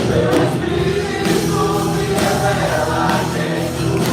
Teu Espírito me revela quem tu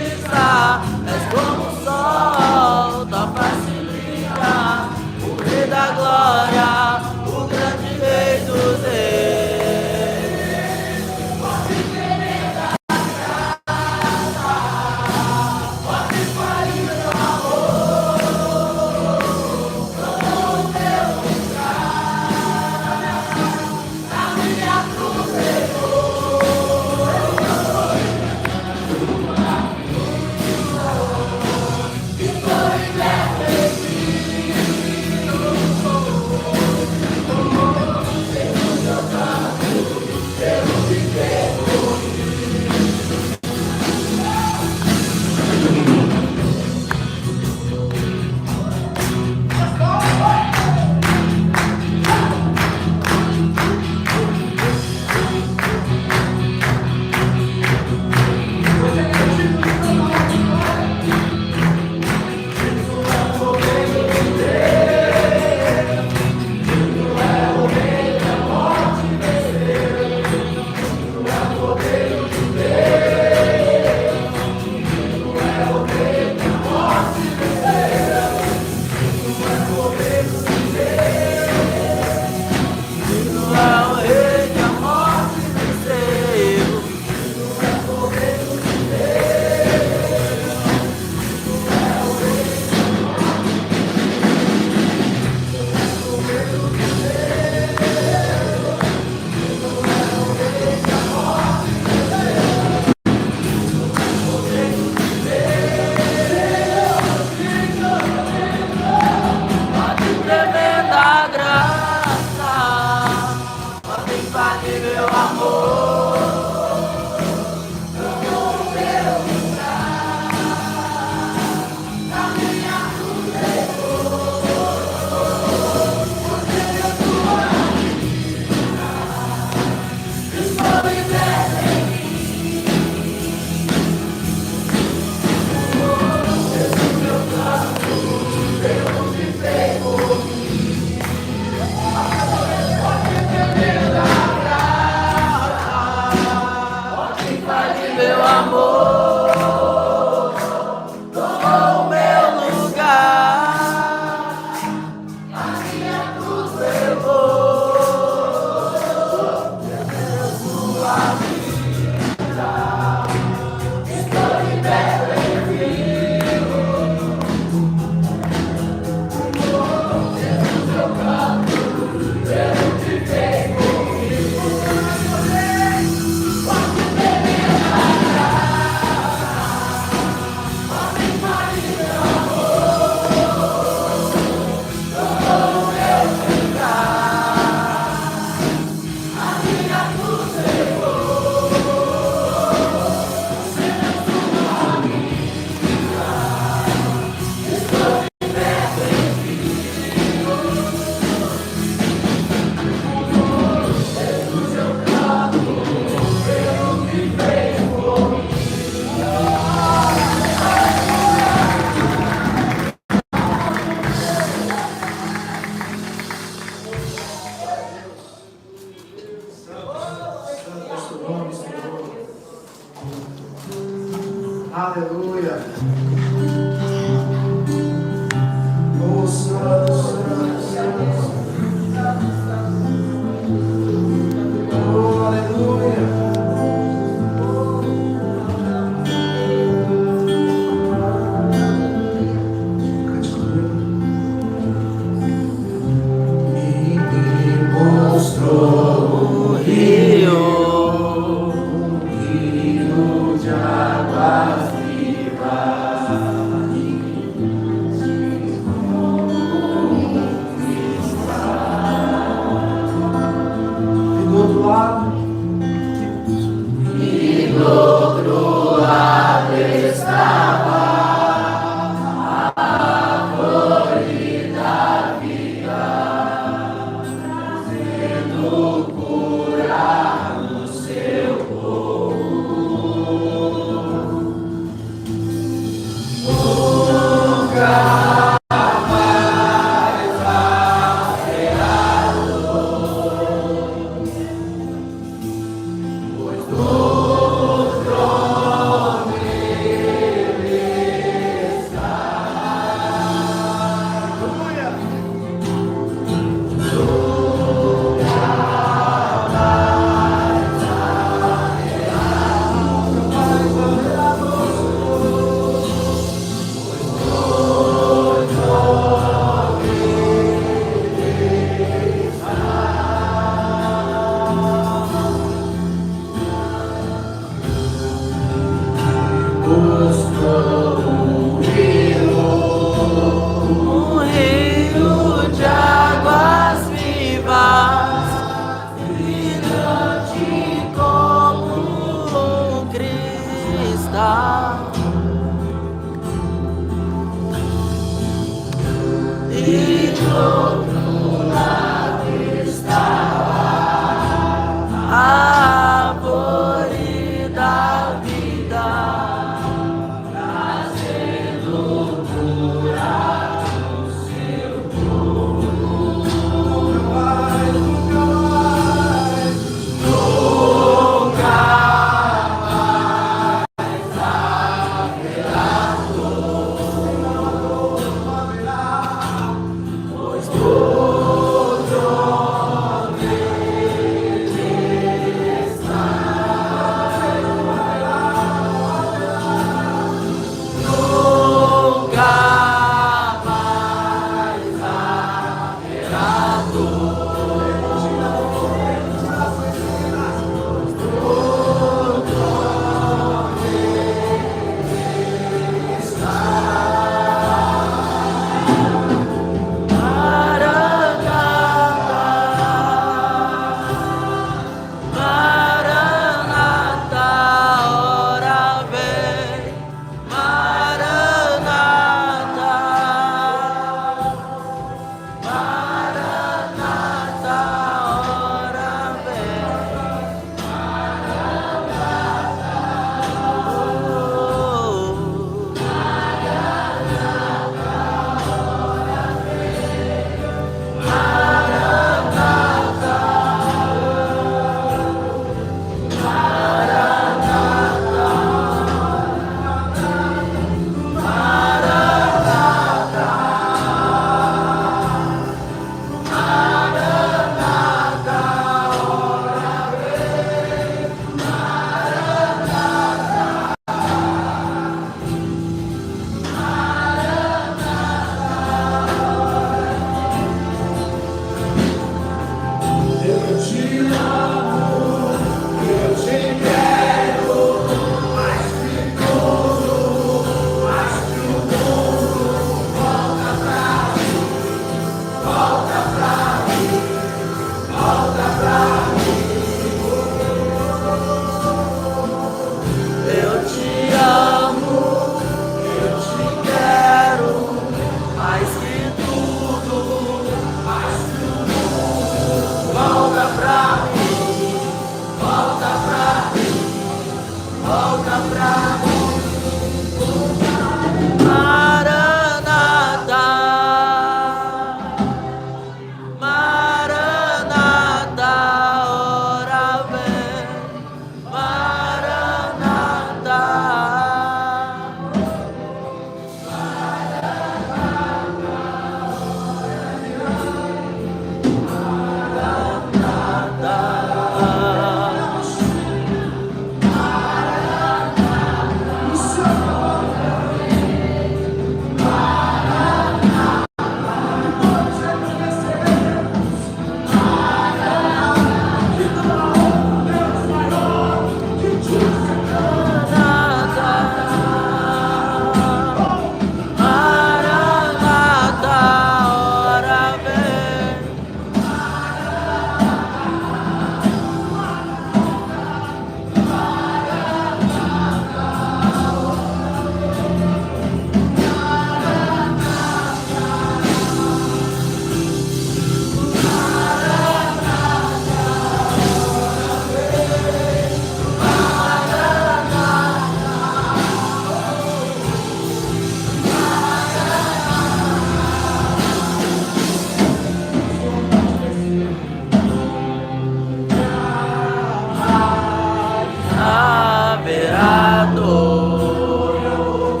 haverá dor,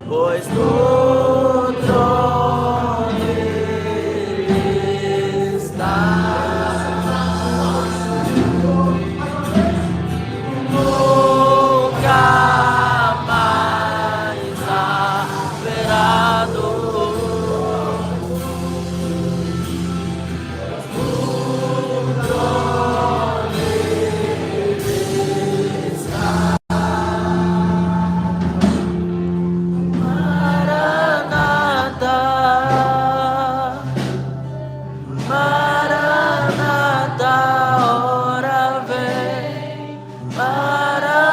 pois no trono Ele está. Nunca mais haverá dor. No trono Ele está. Maranata, Maranata, ora vem. Maranata,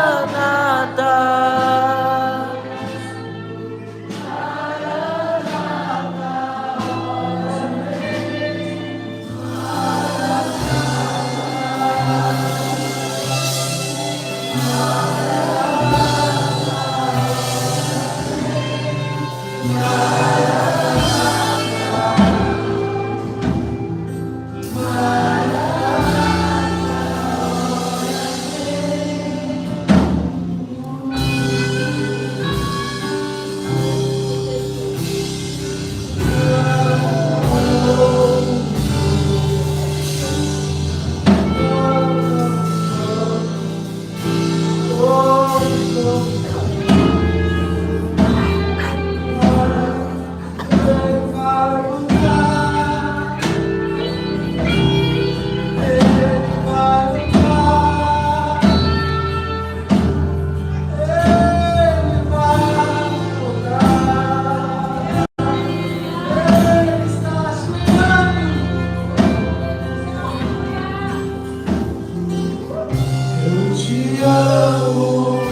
eu te amo,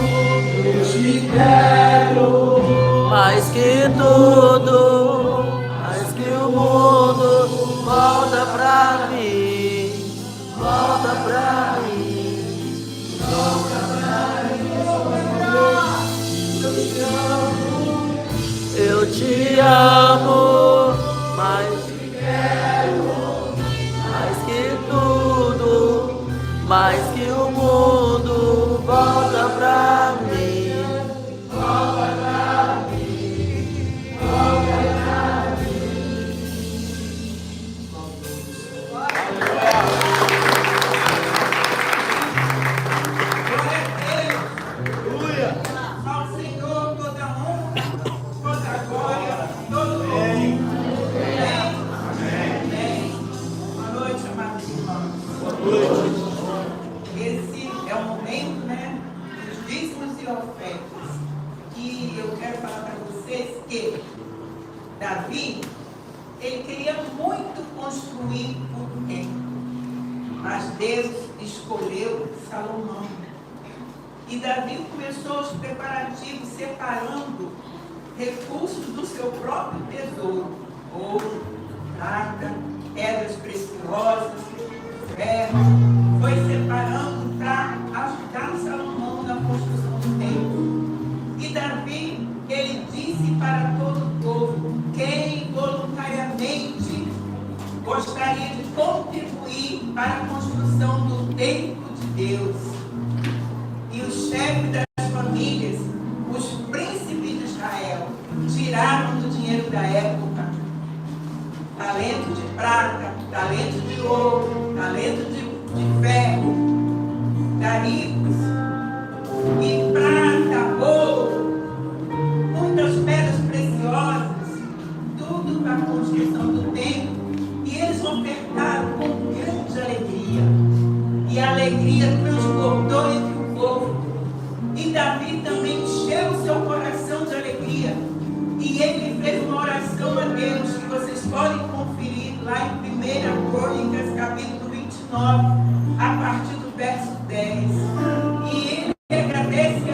eu te quero, mais que tudo, mais que o mundo. Volta pra mim, volta pra mim, volta pra mim. Eu te amo, mais te quero, mais que tudo, mais que o mundo. Volta pra mim, volta pra mim, volta pra mim. Aleluia! Ao Senhor toda honra, toda glória, todo louvor. Amém. Boa noite, amados irmãos. Boa noite. Esse é o momento, né, dos dízimos e ofertas. E eu quero falar para vocês que Davi, ele queria muito construir o templo, mas Deus escolheu Salomão. E Davi começou os preparativos separando recursos do seu próprio tesouro: ouro, prata, pedras preciosas, ferro. Foi separando para ajudar Salomão na construção do templo. E Davi, ele disse para todo o povo: quem voluntariamente gostaria de contribuir para a construção do templo de Deus? E os chefes das famílias, os príncipes de Israel, tiraram do dinheiro da época talento de prata, talento de ouro, talento de ferro, taricos e prata, ouro, muitas pedras preciosas, tudo para a construção do templo. E eles ofertaram com grande alegria. E a alegria transbordou entre o povo. E Davi também encheu o seu coração de alegria. E ele fez uma oração a Deus, que vocês podem conferir lá em 1 Crônicas, capítulo 29, a partir do verso 10. E ele agradece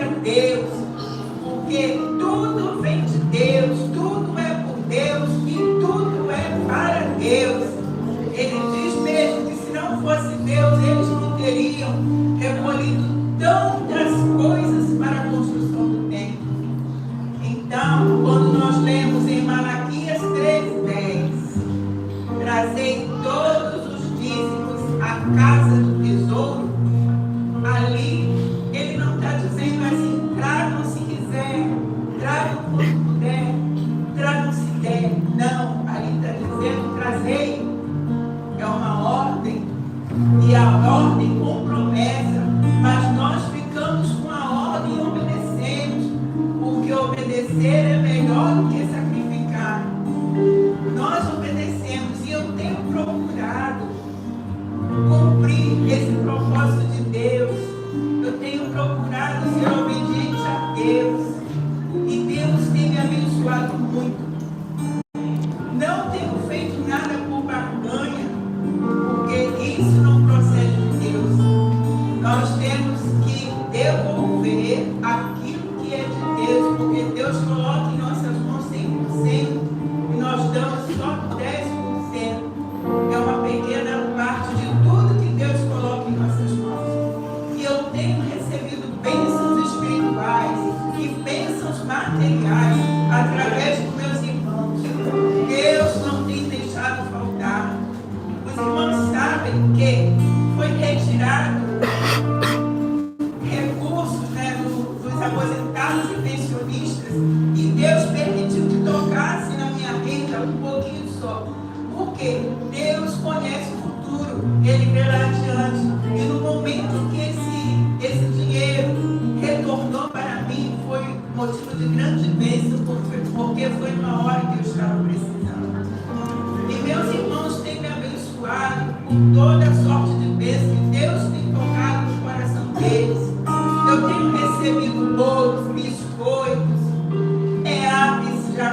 temos que devolver aquilo que é de Deus, porque Deus coloca em nossas mãos 100% e nós damos só 10%. É uma pequena parte de tudo que Deus coloca em nossas mãos. E eu tenho recebido bênçãos espirituais e bênçãos materiais através dos meus irmãos. Deus não tem deixado faltar. Os irmãos sabem que foi retirado recursos, né, dos aposentados e pensionistas, e Deus permitiu que tocasse na minha renda um pouquinho só. Porque Deus conhece o futuro, Ele vê lá adiante. E no momento que esse dinheiro retornou para mim, foi motivo de grande bênção, porque foi uma hora que eu estava precisando. E meus irmãos têm me abençoado com toda a sorte de bênção que Deus tem tocado no coração deles. Eu tenho recebido bolos, biscoitos, aves já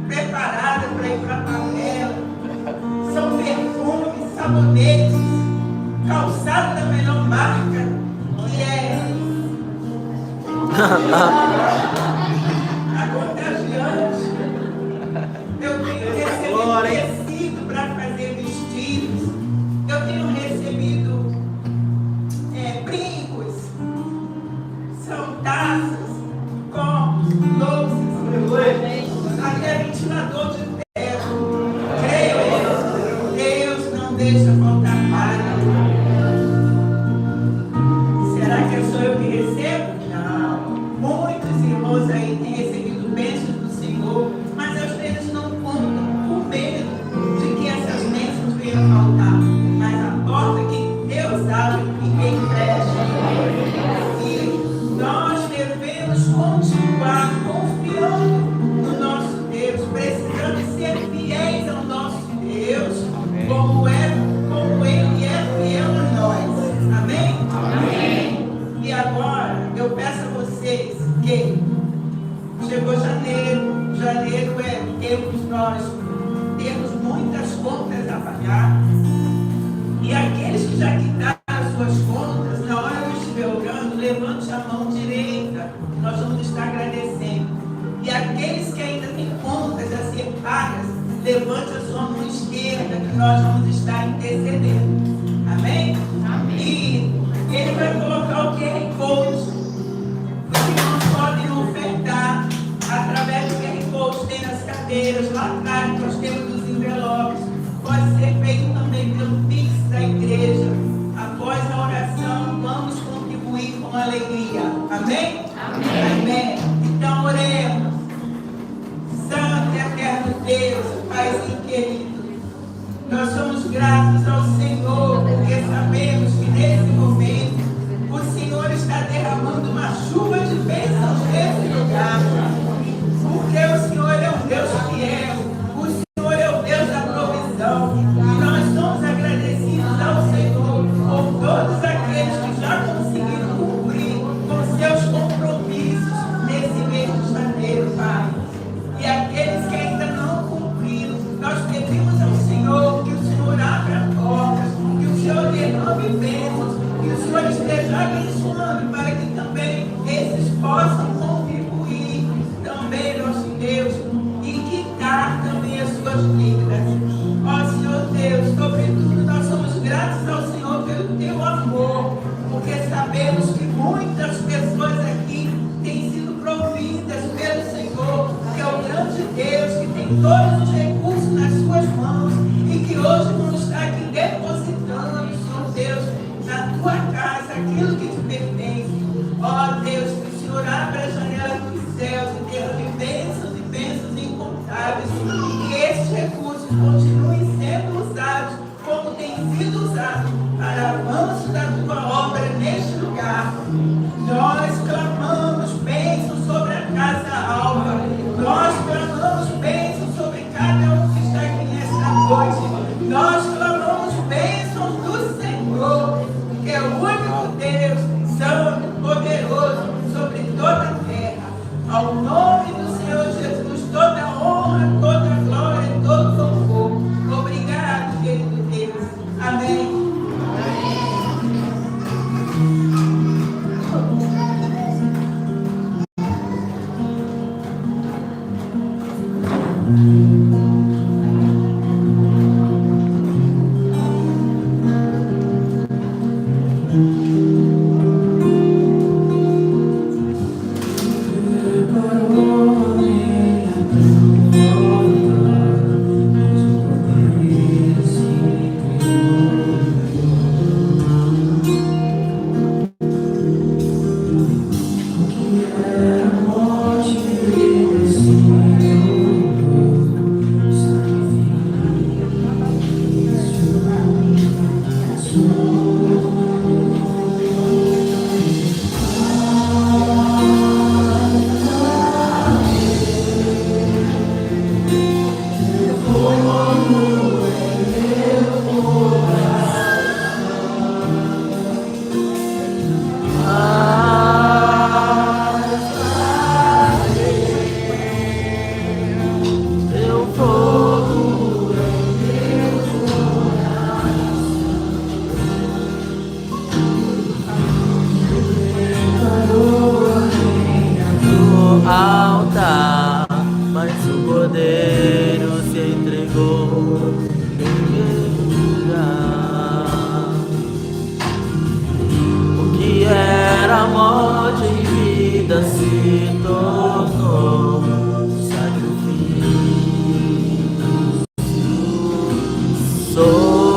preparadas para ir para a panela. São perfumes, sabonetes, calçado da melhor marca, que é a Contagiante. Eu tenho recebido tecido para fazer vestidos. Eu tenho recebido brincos, são taças, copos, louças, até ventilador de ferro. Creio, Deus não deixa faltar nada. Será que é só eu que recebo? Não. Muitos irmãos aí têm recebido bênçãos do Senhor, mas às vezes não contam com medo de que essas bênçãos venham a faltar. Mas a porta que Deus abre, ninguém fecha. E nós devemos continuar confiando no nosso Deus, precisamos ser fiéis ao nosso Deus, como Ele é fiel a nós. Amém? Amém. E agora eu peço a vocês que chegou janeiro. Janeiro é nós temos muitas contas a pagar. E aqueles que já quitaram as suas contas, na hora que eu estiver orando, levante a mão direita, que nós vamos estar agradecendo. E aqueles que ainda têm contas a ser pagas, levante a sua mão esquerda, que nós vamos estar intercedendo. Amém? Amém. E ele vai colocar o QR Code. Os irmãos podem ofertar através do QR Code, tem nas cadeiras, lá atrás nós temos os envelopes. Pode ser feito também pelo Pix da igreja. Após a oração, vamos contribuir com alegria. Amém? Amém. Amém. Então oremos. Santo e eterno Deus, Paizinho querido, nós somos gratos ao Senhor, porque sabemos que nesse momento o Senhor está derramando uma chuva de bênçãos nesse lugar. Porque o Senhor é um Deus fiel, o Senhor é o Deus da provisão. E nós somos agradecidos ao Senhor por todos aqueles que já conseguiram cumprir com seus compromissos nesse mês de janeiro, Pai. E aqueles que ainda não cumpriram, nós pedimos ao Senhor que o Senhor abra portas, que o Senhor derrame bênçãos, que o Senhor esteja abençoando para que também esses possam contribuir também, nosso Deus, e quitar também as suas dívidas. Ó Senhor Deus, sobretudo nós somos gratos ao Senhor pelo teu amor, porque sabemos que muitas pessoas aqui têm sido providas pelo Senhor, que é o grande Deus, que tem todos os recursos nas suas mãos e que hoje vamos estar aqui depositando, Senhor Deus, na tua casa aquilo que te pertence. Ó Deus, que o Senhor abra a janela dos céus e derrame bênçãos e bênçãos incontáveis, e que esses recursos continuem sendo usados como têm sido usados para avanço da tua obra neste lugar. Nós clamamos bênçãos sobre a casa Alva. Nós clamamos bênçãos sobre cada um que está aqui nesta noite. Nós clamamos bênçãos do Senhor, que é o único Deus, santo, poderoso, sobre toda a terra. Ao nome do Senhor Jesus, toda honra, toda glória, todo louvor. Obrigado, querido Deus. Amém. Amém. morte e vida se tornou sacrifício. Sou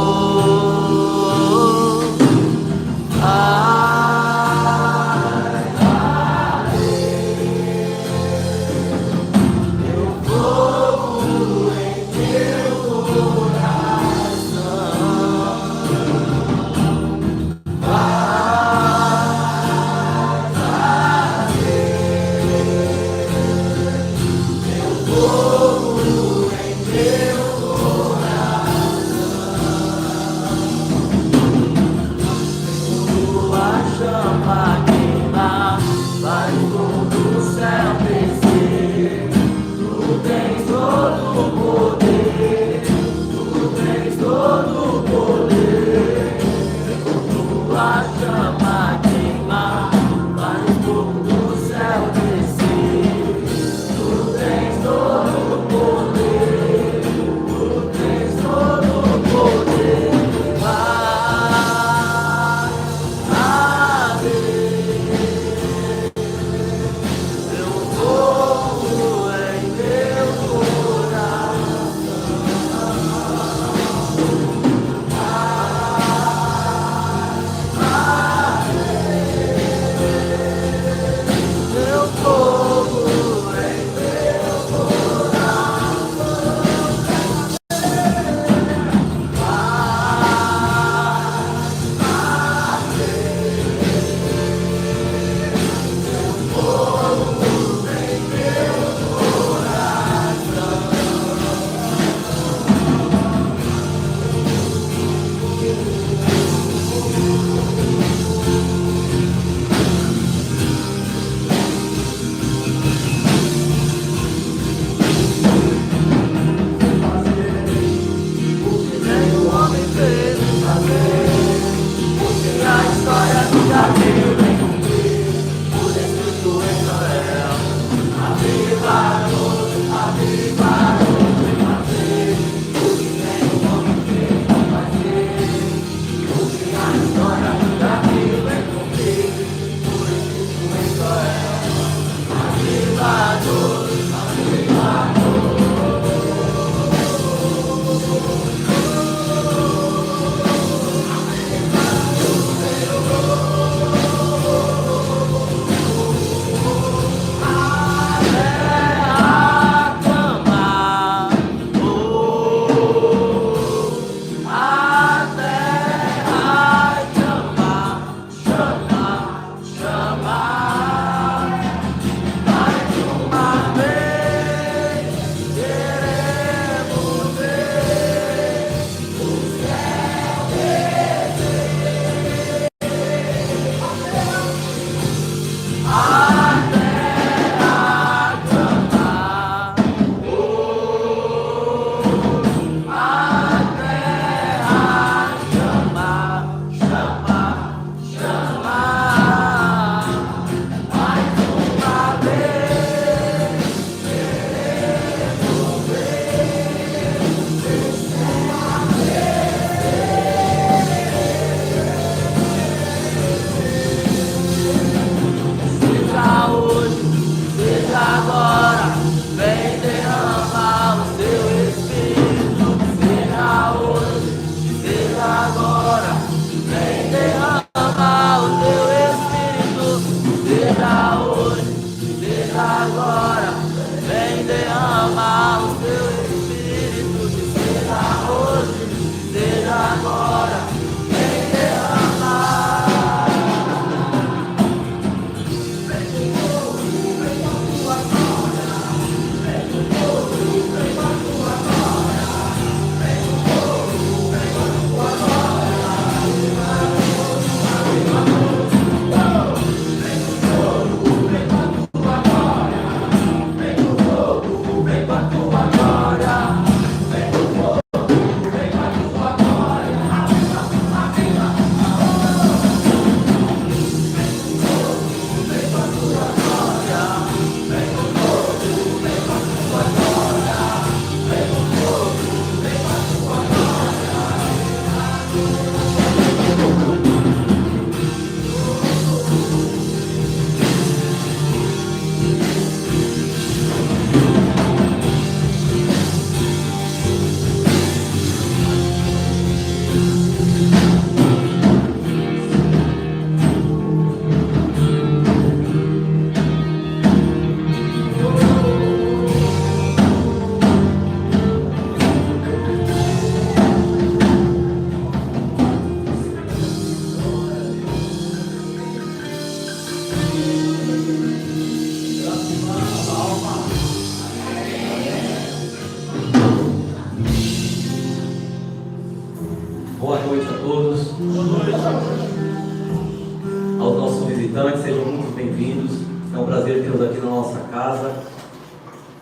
prazer tê-los aqui na nossa casa.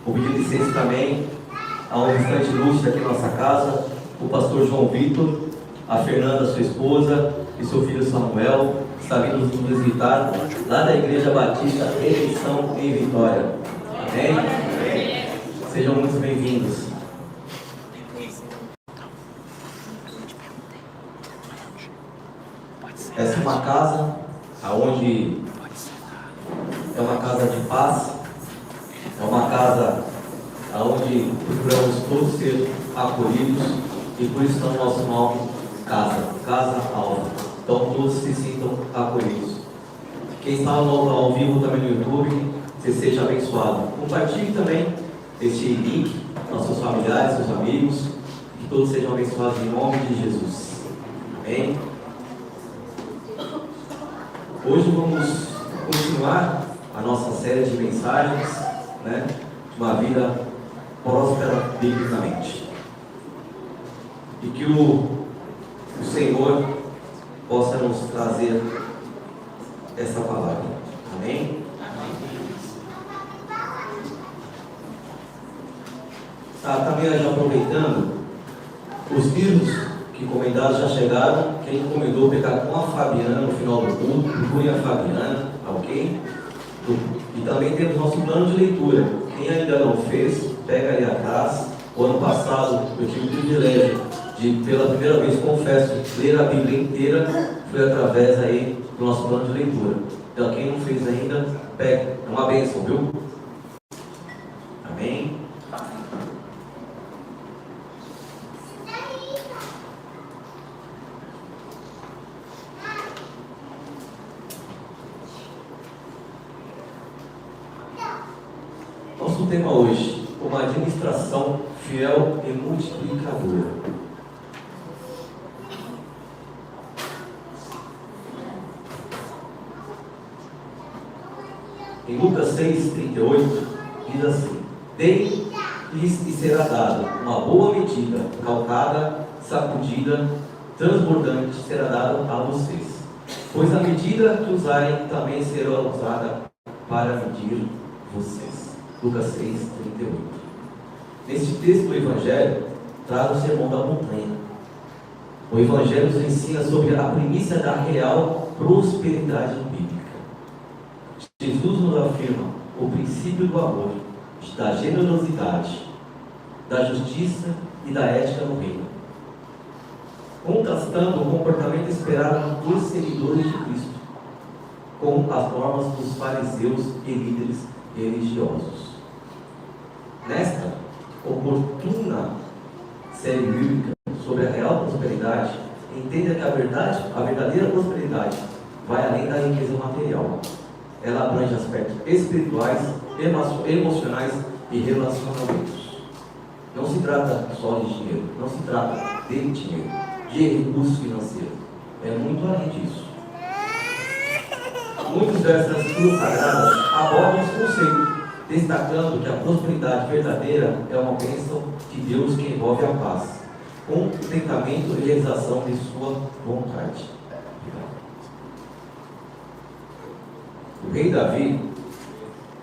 Vou pedir licença também ao restante ilustre aqui na nossa casa, o pastor João Vitor, a Fernanda, sua esposa, e seu filho Samuel, que está vindo nos visitar lá da Igreja Batista Redenção em Vitória. Amém? Sejam muito bem-vindos. Essa é uma casa onde é uma casa de paz, é uma casa onde procuramos todos ser acolhidos, e por isso está o nosso nome Casa Alva. Então todos se sintam acolhidos. Quem está ao vivo também no YouTube, você seja abençoado. Compartilhe também este link aos seus familiares, seus amigos, que todos sejam abençoados em nome de Jesus. Amém? Hoje vamos continuar a nossa série de mensagens, né, de uma vida próspera biblicamente. E que o Senhor possa nos trazer essa palavra. Amém? Também já aproveitando, os livros que encomendados já chegaram. Quem encomendou pegar com a Fabiana no final do culto, procure a Fabiana, ok? E também temos nosso plano de leitura. Quem ainda não fez, pega ali atrás. O ano passado eu tive o privilégio de, pela primeira vez, confesso, ler a Bíblia inteira, foi através aí do nosso plano de leitura. Então quem não fez ainda, pega. É uma bênção, viu? Amém? Nosso tema hoje, uma administração fiel e multiplicadora. Em Lucas 6,38, diz assim: Dei-lhes e será dado uma boa medida, calcada, sacudida, transbordante, será dado a vocês. Pois a medida que usarem também será usada para medir vocês. Lucas 6,38. Neste texto do Evangelho, traz o sermão da montanha. O Evangelho nos ensina sobre a primícia da real prosperidade bíblica. Jesus nos afirma o princípio do amor, da generosidade, da justiça e da ética no reino, contrastando o comportamento esperado dos seguidores de Cristo com as normas dos fariseus e líderes religiosos. Nesta oportuna série bíblica sobre a real prosperidade, entenda que a verdadeira prosperidade vai além da riqueza material. Ela abrange aspectos espirituais, emocionais e relacionamentos. Não se trata só de dinheiro, não se trata de dinheiro, de recurso financeiro. É muito além disso. Muitos versos das Escrituras Sagradas abordam esse conceito, destacando que a prosperidade verdadeira é uma bênção de Deus que envolve a paz, contentamento e realização de sua vontade. O rei Davi,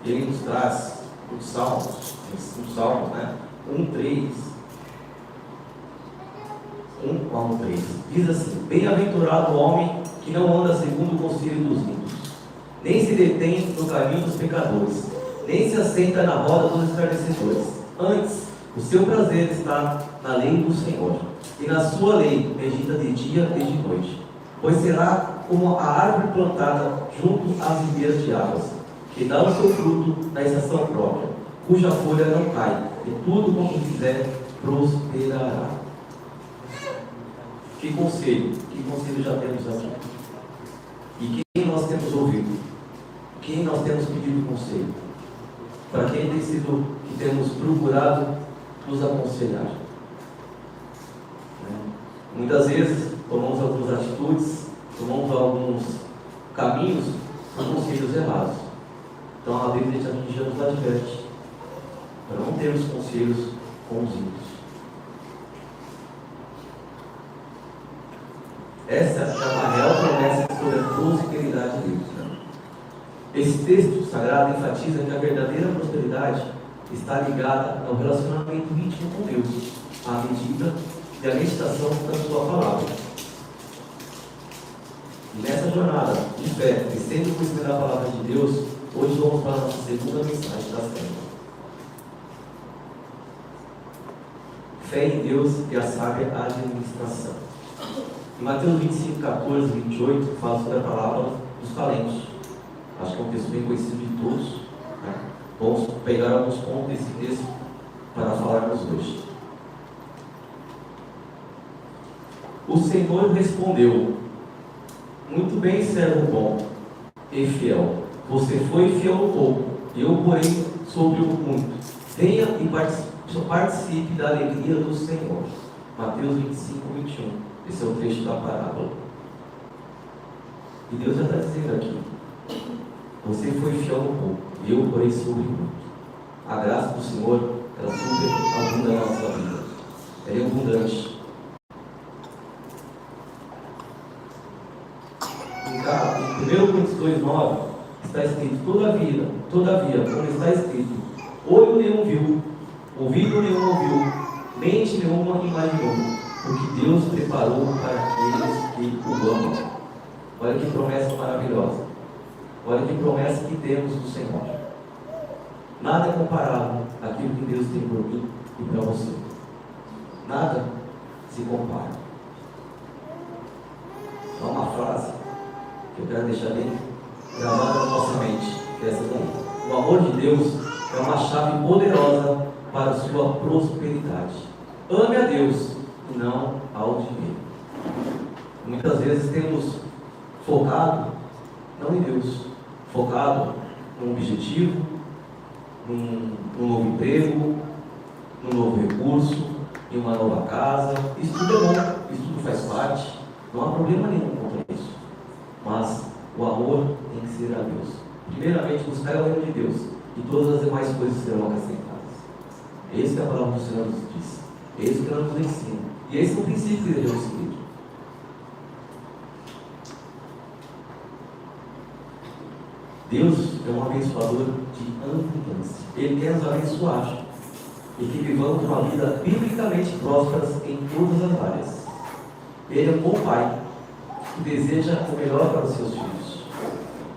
ele nos traz os Salmos, né? 1:3, diz assim: Bem-aventurado o homem que não anda segundo o conselho dos ímpios, nem se detém no caminho dos pecadores, nem se assenta na roda dos escarnecedores. Antes, o seu prazer está na lei do Senhor, e na sua lei medita de dia e de noite. Pois será como a árvore plantada junto às ribeiras de águas, que dá o seu fruto na estação própria, cuja folha não cai, e tudo quanto fizer prosperará. Que conselho já temos aqui? E quem nós temos ouvido? Quem nós temos pedido conselho? Para quem tem sido que temos procurado nos aconselhar? Muitas vezes tomamos algumas atitudes, tomamos alguns caminhos por conselhos errados. Então a Bíblia já nos adverte para não termos conselhos com os ímpios. Essa é uma real promessa sobre a prosperidade de Deus. Esse texto sagrado enfatiza que a verdadeira prosperidade está ligada ao relacionamento íntimo com Deus, à medida da meditação da sua palavra. E nessa jornada de fé, crescendo o conhecimento da palavra de Deus, hoje vamos para a nossa segunda mensagem da série. Fé em Deus e a sábia administração. Em Mateus 25, 14 e 28, fala sobre a palavra dos talentos. Acho que é um texto bem conhecido de todos, né? Vamos pegar alguns pontos desse texto para falarmos hoje. O Senhor respondeu: muito bem, servo bom e fiel. Você foi fiel no pouco, eu porém sobre o muito. Venha e participe da alegria do Senhor. Mateus 25, 21. Esse é o trecho da parábola. E Deus já está dizendo aqui: você foi fiel no pouco, eu porém sobre o muito. A graça do Senhor, ela superabunda na nossa vida. Ela é abundante. Em 1 Coríntios 2,9 está escrito: todavia, como está escrito, olho nenhum viu, ouvido nenhum ouviu, mente nenhuma imaginou, porque Deus preparou para aqueles que o amam. Olha que promessa maravilhosa. Olha que promessa que temos do Senhor. Nada é comparável àquilo que Deus tem por mim e para você. Nada se compara. Há uma frase que eu quero deixar bem gravada na nossa mente, que é essa daí: o amor de Deus é uma chave poderosa para a sua prosperidade. Ame a Deus e não ao dinheiro. Muitas vezes temos focado não em Deus, focado num objetivo, num novo emprego, num novo recurso, em uma nova casa. Isso tudo é bom, isso tudo faz parte, não há problema nenhum contra isso. Mas o amor tem que ser a Deus. Primeiramente, buscar o reino de Deus, e todas as demais coisas serão acrescentadas. É isso que a palavra do Senhor nos diz. É isso que ela nos ensina. E esse é o princípio que devemos seguir. Deus é um abençoador de abundância. Ele quer nos abençoar e que vivamos uma vida biblicamente prósperas em todas as áreas. Ele é um bom pai que deseja o melhor para os seus filhos.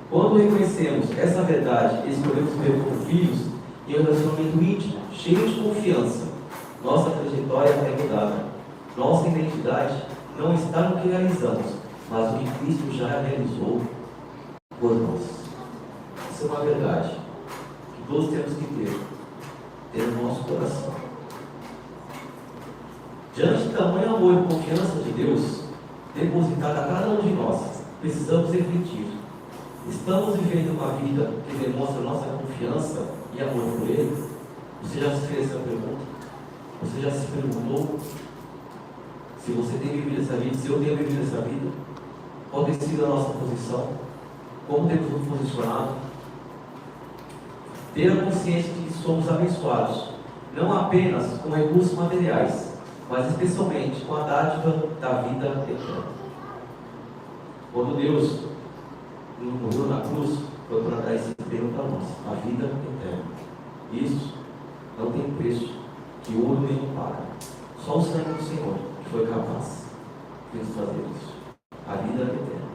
Quando reconhecemos essa verdade e escolhemos viver como filhos em um relacionamento íntimo, cheio de confiança, nossa trajetória é mudada. Nossa identidade não está no que realizamos, mas no que Cristo já realizou por nós. Isso é uma verdade que todos temos que ter no nosso coração. Diante de tamanho amor e confiança de Deus depositado a cada um de nós, precisamos refletir: estamos vivendo uma vida que demonstra nossa confiança e amor por Ele? Você já se fez essa pergunta? Você já se perguntou se você tem vivido essa vida, se eu tenho vivido essa vida? Qual tem sido a nossa posição? Como temos nos posicionado? Ter a consciência de que somos abençoados, não apenas com recursos materiais, mas especialmente com a dádiva da vida eterna. Quando Deus morreu na cruz, foi para dar esse prêmio para nós, a vida eterna. Isso não tem preço que ouro nenhum paga. Só o sangue do Senhor que foi capaz de nos fazer isso. A vida eterna.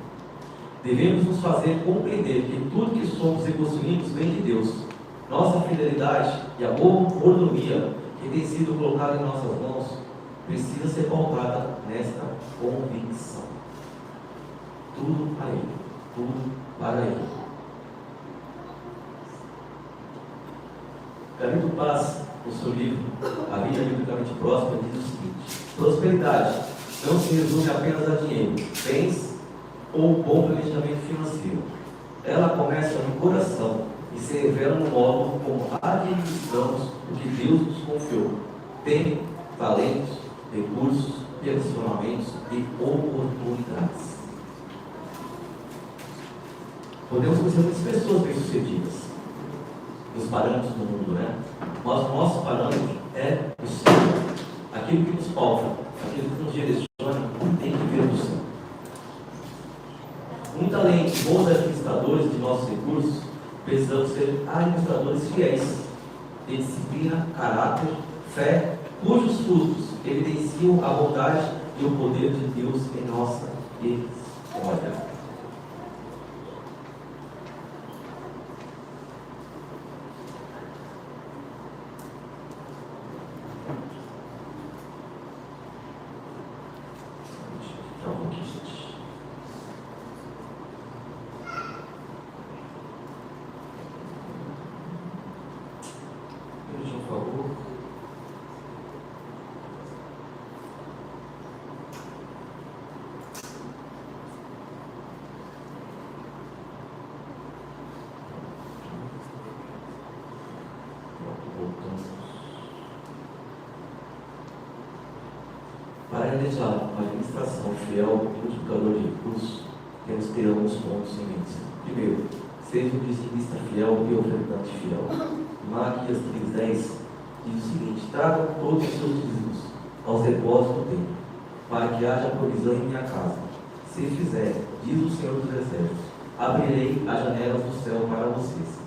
Devemos nos fazer compreender que tudo que somos e possuímos vem de Deus. Nossa fidelidade e a boa mordomia que tem sido colocada em nossas mãos precisa ser pautada nesta convicção. Tudo a Ele, tudo para Ele. Camilo Paz, no seu livro A Vida Biblicamente Próspera, diz o seguinte: prosperidade não se resume apenas a dinheiro, bens ou bom planejamento financeiro. Ela começa no coração e se revela no modo como administramos o que Deus nos confiou: tempo, talentos, recursos, relacionamentos e oportunidades. Podemos conhecer muitas pessoas bem-sucedidas nos parâmetros do mundo, né? Mas o nosso parâmetro é o Senhor. Aquilo que nos falta, aquilo que nos direciona, tem que vir do Senhor. Muito além de bons administradores de nossos recursos, precisamos ser administradores fiéis de disciplina, caráter, fé, cujos frutos evidenciam a bondade e o poder de Deus em nossa história. Por favor. Para realizar uma administração fiel e multiplicador de recursos, temos que ter alguns pontos em mente. Primeiro, seja um dizimista fiel e ofertante fiel. Malaquias 3:10 diz o seguinte: tragam todos os seus dízimos aos depósitos do templo, para que haja provisão em minha casa. Se fizer, diz o Senhor dos Exércitos, abrirei as janelas do céu para vocês.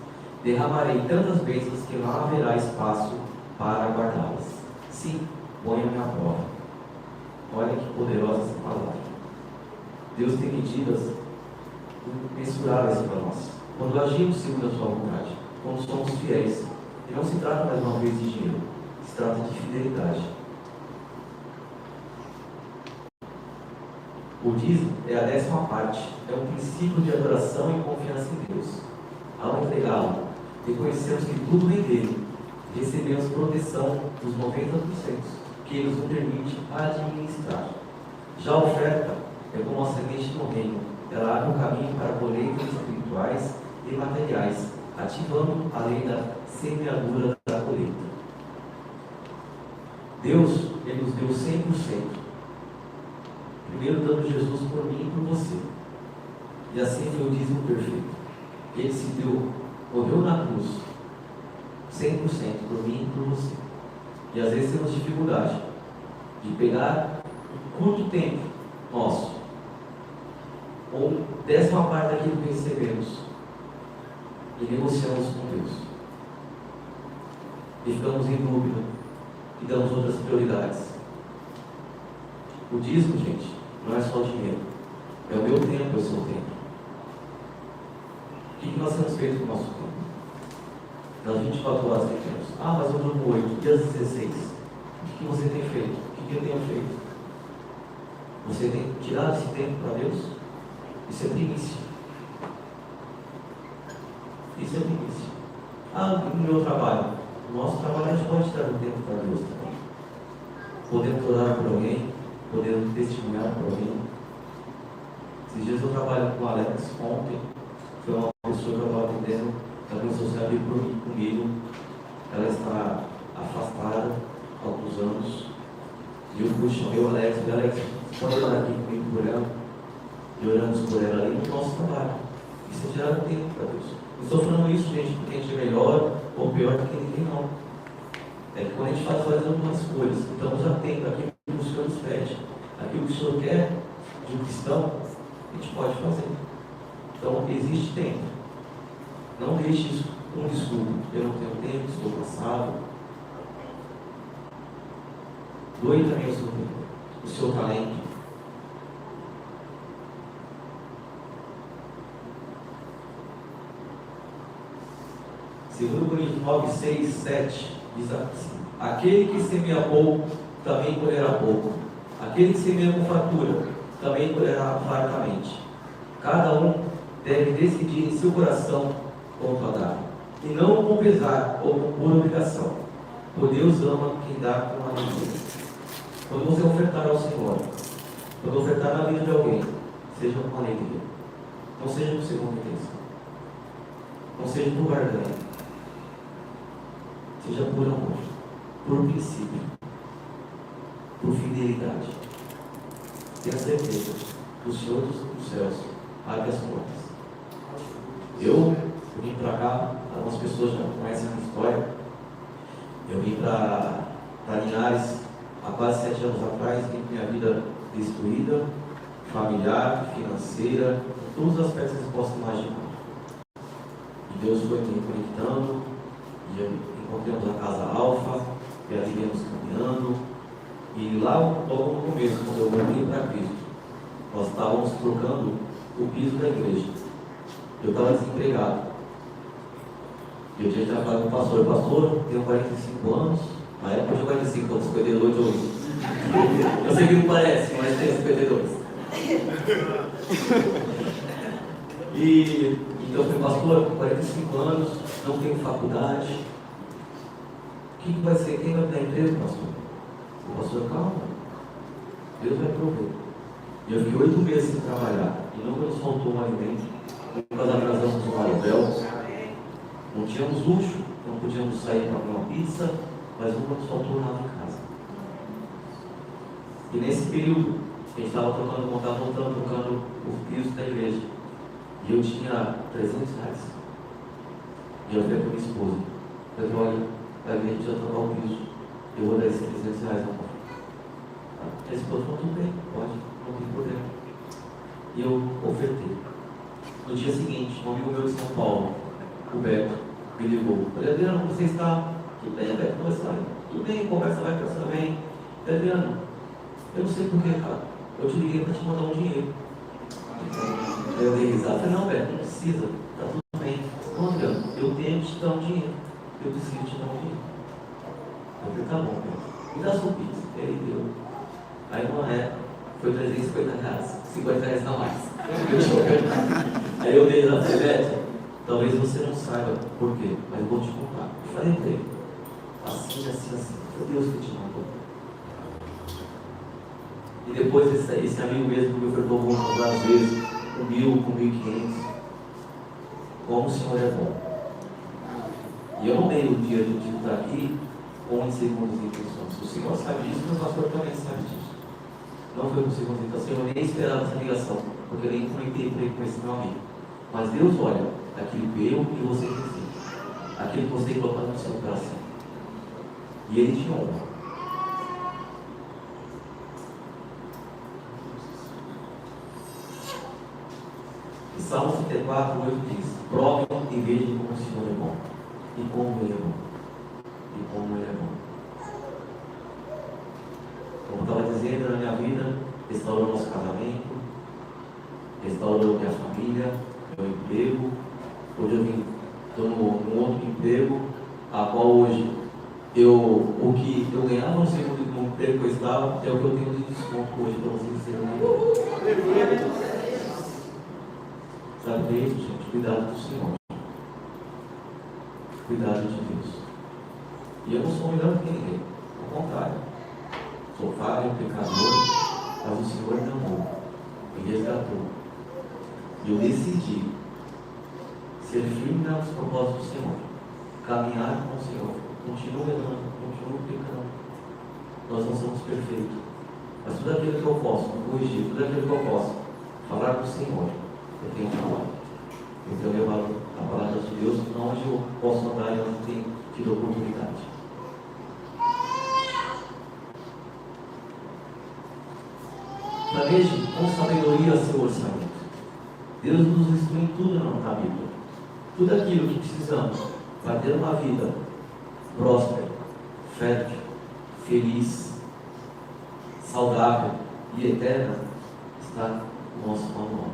Derramarei tantas bênçãos que não haverá espaço para guardá-las. Sim, ponham-me à prova. Olha que poderosa essa palavra. Deus tem medidas mensuráveis para nós. Quando agimos segundo a sua vontade, quando somos fiéis, e não se trata mais uma vez de dinheiro, se trata de fidelidade. O dízimo é a 10ª parte, é um princípio de adoração e confiança em Deus. Ao entregá-lo, reconhecemos que tudo vem dele, e recebemos proteção dos 90% que ele nos permite administrar. Já a oferta é como a semente no reino, ela abre o caminho para colheitas espirituais e materiais, ativando a lei da semeadura da colheita. Deus, Ele nos deu 100%. Primeiro dando Jesus por mim e por você. E assim foi o dízimo perfeito. Ele se deu, morreu na cruz, 100% por mim e por você. E às vezes temos dificuldade de pegar um curto tempo nosso, ou 10ª parte daquilo que recebemos, e negociamos com Deus. E ficamos em dúvida e damos outras prioridades. O dízimo, gente, não é só dinheiro. É o meu tempo, é o seu tempo. O que nós temos feito com o nosso tempo? Nas 24 horas que temos. Ah, mas eu durmo 8, dias 16. O que você tem feito? O que eu tenho feito? Você tem tirado esse tempo para Deus? Isso é primícia. Isso é primícia. Ah, no meu trabalho. No nosso trabalho a gente pode tirar um tempo para Deus também. Podemos orar por alguém, podemos testemunhar por alguém. Esses dias eu trabalho com o Alex. Ontem foi uma pessoa que eu estava atendendo, ela começou a se abrir comigo. Ela está afastada há alguns anos. E eu fui chamei o Alex, e Alex, pode orar aqui comigo por ela? E oramos por ela ali no nosso trabalho. Isso é tirar um tempo para Deus. Não estou falando isso, gente, porque a gente é melhor ou pior do que ninguém, não. É que quando a gente faz algumas coisas, estamos atentos àquilo que o Senhor nos pede, aquilo que o Senhor quer de um cristão, a gente pode fazer. Então, existe tempo. Não deixe isso com desculpa. Eu não tenho tempo, estou cansado. Doe também o seu tempo, o seu talento. Segundo Coríntios 9, 6, 7, diz assim: aquele que semeia pouco, também colherá pouco. Aquele que semeia com fartura, também colherá fartamente. Cada um deve decidir em seu coração quanto a dar, e não com pesar ou por obrigação, pois Deus ama quem dá com alegria. Quando você ofertar ao Senhor, quando ofertar na vida de alguém, seja com alegria. Não seja por segunda intenção. Não seja por barganha. Seja por amor, por princípio, por fidelidade. Tenha certeza que o Senhor dos céus abre as portas. Eu vim para cá, algumas pessoas já conhecem a minha história. Eu vim para Linhares há quase 7 anos atrás, vim com minha vida destruída, familiar, financeira, em todos os aspectos que você possa imaginar. E Deus foi me conectando, e encontramos a Casa Alfa, e ali viemos caminhando. E lá, logo no começo, quando eu voltei para Cristo, nós estávamos trocando o piso da igreja. Eu estava desempregado. E eu tinha que falar com o pastor: pastor, tenho 45 anos. Na época eu tinha 45, estou 52 hoje. Eu sei que não parece, mas tenho 52. E então eu falei: pastor, com 45 anos, não tenho faculdade. O que vai ser? Quem vai me dar emprego, pastor? O pastor: calma, Deus vai prover. E eu fiquei 8 meses sem trabalhar, e nunca nos faltou um alimento. Nós atrasamos um aluguel, não tínhamos luxo, não podíamos sair para comer uma pizza, mas nunca nos faltou nada em casa. E nesse período, a gente estava trocando o piso da igreja, e eu tinha 300 reais. E eu falei para minha esposa: eu falei: olha, a gente vai trocar o piso, eu vou dar esses 300 reais na mão. A esposa falou: tudo bem, pode, não tem problema. E eu ofertei. No dia seguinte, um amigo meu de São Paulo, o Beto, me ligou. Eu falei: Adriano, você está? Tudo bem, Beto, como está? Tudo bem, conversa vai, conversa vem. Adriano, eu não sei porquê, cara, eu te liguei para te mandar um dinheiro. Aí eu dei risada. Eu falei: não, Beto, não precisa, está tudo bem. Não, Adriano, eu tenho que te dar um dinheiro. Eu preciso te dar um dinheiro. Eu falei: tá bom, Beto, me dá sua pizza. E aí deu. Aí uma época foi 350 reais, 50 reais a mais. Aí eu dei lá: Beto, talvez você não saiba por quê, mas eu vou te contar. Eu falei para ele: assim, assim, assim. Foi Deus que te mandou. E depois esse amigo mesmo que me ofertou algumas vezes, com 1.000, com 1.500. Como o Senhor é bom. E eu não dei o dia de estar aqui com insegundas intenções. O Senhor sabe disso, mas o pastor também sabe disso. Não foi com segundas intenções. Eu nem esperava essa ligação, porque eu nem comentei para ele com esse meu amigo. Mas Deus olha aquilo que eu e você fizemos, aquilo que você colocou no seu coração. E Ele te honra. E Salmo 34, 8 diz: provem e vejam como o Senhor é bom. E como Ele é bom. E como Ele é bom. Como eu estava dizendo, na minha vida, restaurou nosso casamento, restaurou minha família, meu emprego. Hoje estou num outro emprego, a qual hoje o que eu ganhava no segundo emprego que eu estava é o que eu tenho de desconto hoje para vocês terem. Sabe o que é isso, gente? Cuidado do Senhor. Cuidado de Deus. E eu não sou melhor do que ninguém. Ao contrário. Sou falho, pecador, mas o Senhor me amou, me resgatou. E eu decidi ser firme nos propósitos do Senhor, caminhar com o Senhor. Continuo errando, continuo pecando. Nós não somos perfeitos, mas tudo aquilo que eu posso corrigir, tudo aquilo que eu posso falar com o Senhor, eu tenho falado. Eu tenho levado a palavra de Deus onde eu posso andar e onde tenho tido oportunidade. Planeje com sabedoria seu orçamento. Deus nos instrui em tudo na Bíblia. Tudo aquilo que precisamos para ter uma vida próspera, fértil, feliz, saudável e eterna está no nosso manual.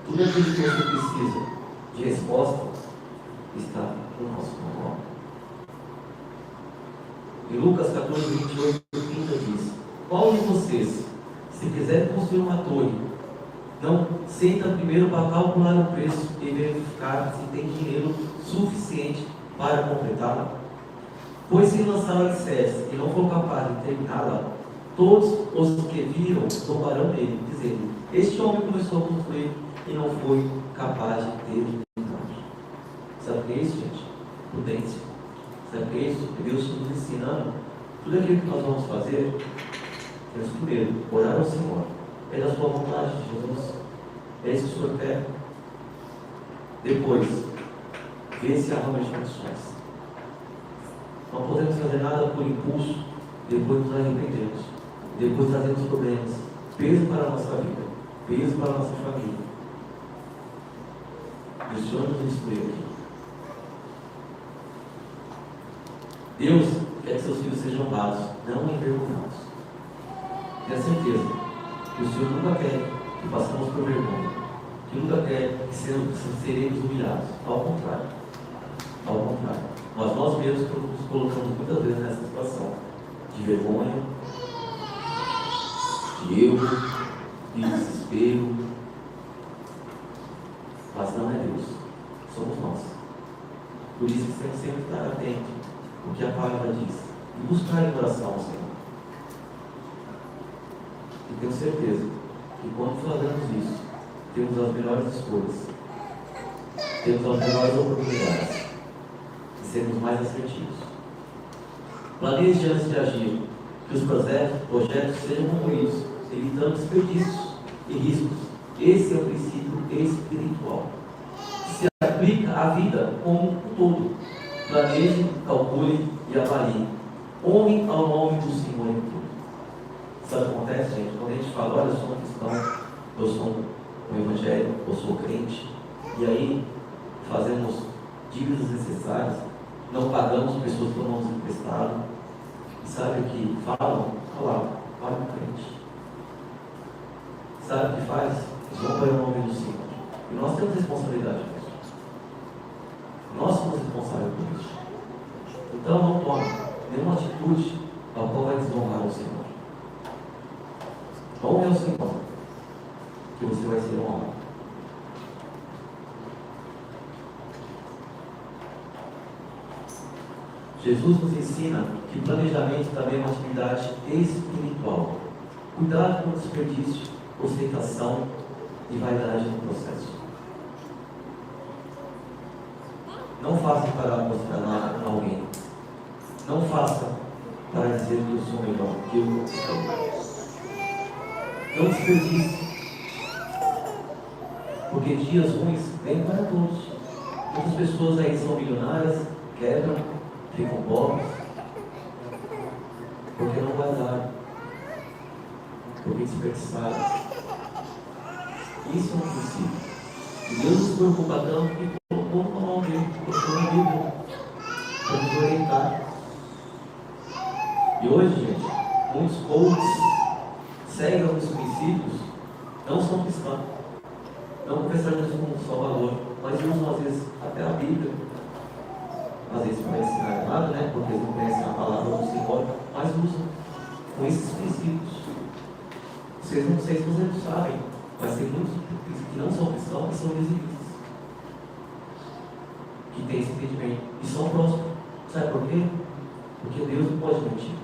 Tudo aquilo que você precisa de resposta está no nosso manual. Em Lucas 14, 28, 30 diz: qual de vocês, se quiser construir uma torre, não senta primeiro para calcular o preço e verificar se tem dinheiro suficiente para completá-la? Pois se lançar o alicerce e não for capaz de terminá-la, todos os que viram zombarão dele, dizendo: este homem começou a construir e não foi capaz de terminar. Sabe o que é isso, gente? Prudência. Sabe o que é isso? Deus está nos ensinando. Tudo aquilo que nós vamos fazer, temos primeiro orar ao Senhor. É da sua vontade, Jesus. É isso que o Senhor quer. Depois, ver se há realmente condições. Não podemos fazer nada por impulso, depois nos arrependemos, depois trazemos problemas, peso para a nossa vida, peso para a nossa família. O Senhor nos instruiu aqui. Deus quer que seus filhos sejam honrados, não envergonhados. Tenha certeza que o Senhor nunca quer que passemos por vergonha, que nunca quer que seremos humilhados. Ao contrário. Ao contrário. Nós mesmos nos colocamos muitas vezes nessa situação de vergonha, de erro, de desespero. Mas não é Deus, somos nós. Por isso que temos sempre que estar atentos ao que a palavra diz e buscar em oração ao Senhor. E tenho certeza que quando fazemos isso, temos as melhores escolhas, temos as melhores oportunidades e sermos mais assertivos. Planeje antes de agir, que os projetos sejam concluídos, evitando desperdícios e riscos. Esse é o princípio espiritual, que se aplica à vida como um todo. Planeje, calcule e avalie. Honre ao nome do Senhor em tudo. Sabe o que acontece, gente? Quando a gente fala, olha, eu sou um cristão, eu sou um evangélico, eu sou crente, e aí fazemos dívidas necessárias, não pagamos pessoas que tomamos emprestado, e sabe o que falam? Falar, paga o crente. Sabe o que faz? Zomba o nome do Senhor. E nós temos responsabilidade com isso. Nós somos responsáveis por isso. Então não tome nenhuma atitude ao qual vai desonrar o Senhor. Honre ao Senhor, que você vai ser honrado. Jesus nos ensina que planejamento também é uma atividade espiritual. Cuidado com o desperdício, ostentação e vaidade no processo. Não faça para mostrar a alguém. Não faça para dizer que eu sou melhor, que eu conquistei. Não desperdice. Porque dias ruins vêm para todos. Muitas pessoas aí são milionárias, quebram, ficam pobres, porque não guardaram, porque desperdiçaram. Isso é um princípio. E Deus nos preocupa tanto que colocou no mão dele, colocou na Bíblia, para nos orientar. E hoje, gente, muitos coaches seguem alguns princípios, não são cristãos, não confessaram Jesus como Salvador, mas usam às vezes até a Bíblia, às vezes para ensinar errado, né? Porque eles não conhecem a palavra do Senhor, mas usam com esses princípios. Vocês não sei se vocês não sabem, mas tem muitos que não são cristãos que são exibidos, que têm esse entendimento e são próximos. Sabe por quê? Porque Deus não pode mentir.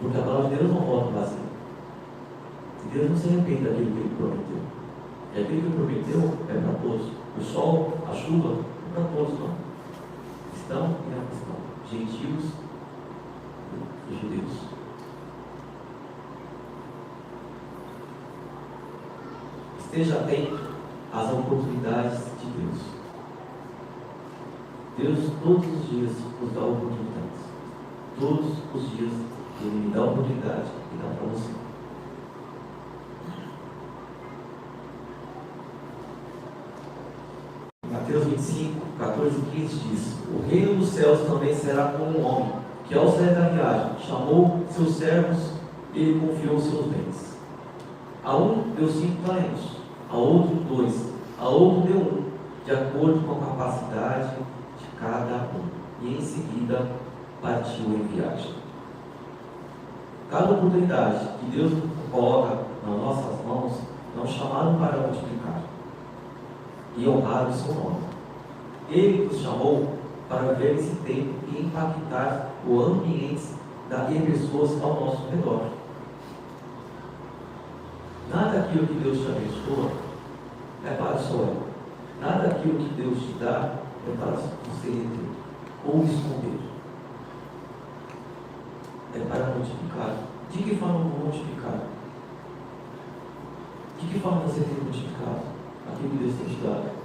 Porque a palavra de Deus não volta vazia. E Deus não se arrepende daquilo que Ele prometeu. E aquilo que Ele prometeu é para todos. O sol, a chuva, é para todos, não. Cristão e não cristão. Gentios e judeus. Esteja atento às oportunidades de Deus. Deus todos os dias nos dá oportunidades. Todos os dias Ele me dá oportunidade e dá para você. Mateus 25, 14 e 15 diz: o reino dos céus também será como um homem que, ao sair da viagem, chamou seus servos e lhe confiou seus bens. A um deu 5 talentos, a outro 2, a outro deu 1, de acordo com a capacidade de cada um. E em seguida partiu em viagem. Cada oportunidade que Deus coloca nas nossas mãos, não chamaram para multiplicar e honrar o seu nome. Ele nos chamou para viver esse tempo e impactar o ambiente e pessoas ao nosso redor. Nada daquilo que Deus te abençoa é para o seu ego. Nada daquilo que Deus te dá é para você reter ou esconder. É para multiplicar. De que forma multiplicar? De que forma você tem multiplicado aquilo que Deus tem te dado?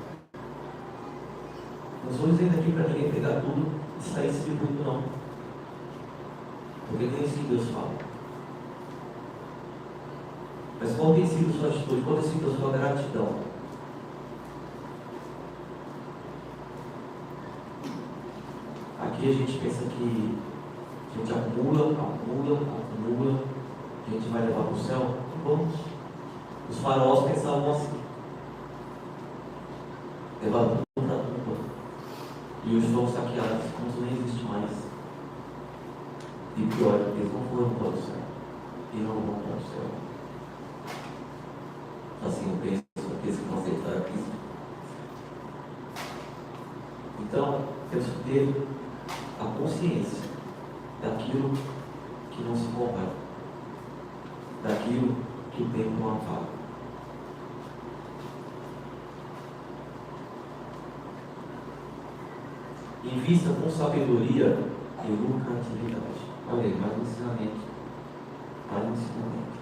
Não estou dizendo aqui para ninguém pegar tudo e sair distribuindo, não. Porque não é isso que Deus fala. Mas qual tem sido a sua atitude? Qual tem sido a sua gratidão? Aqui a gente pensa que a gente acumula, a gente vai levar para o céu. Vamos. Os faraós pensavam assim. Levavam tudo para a tumba. E hoje foram saqueados, como nem existe mais. E pior, eles não foram para o céu. E não vão para o céu. Assim eu penso, aqueles que não aceitaram Cristo. Então, temos que ter a consciência daquilo que não se compara, daquilo que o tempo não apaga. Invista com sabedoria e lucratividade. Olha aí, mais um ensinamento. Mais um ensinamento.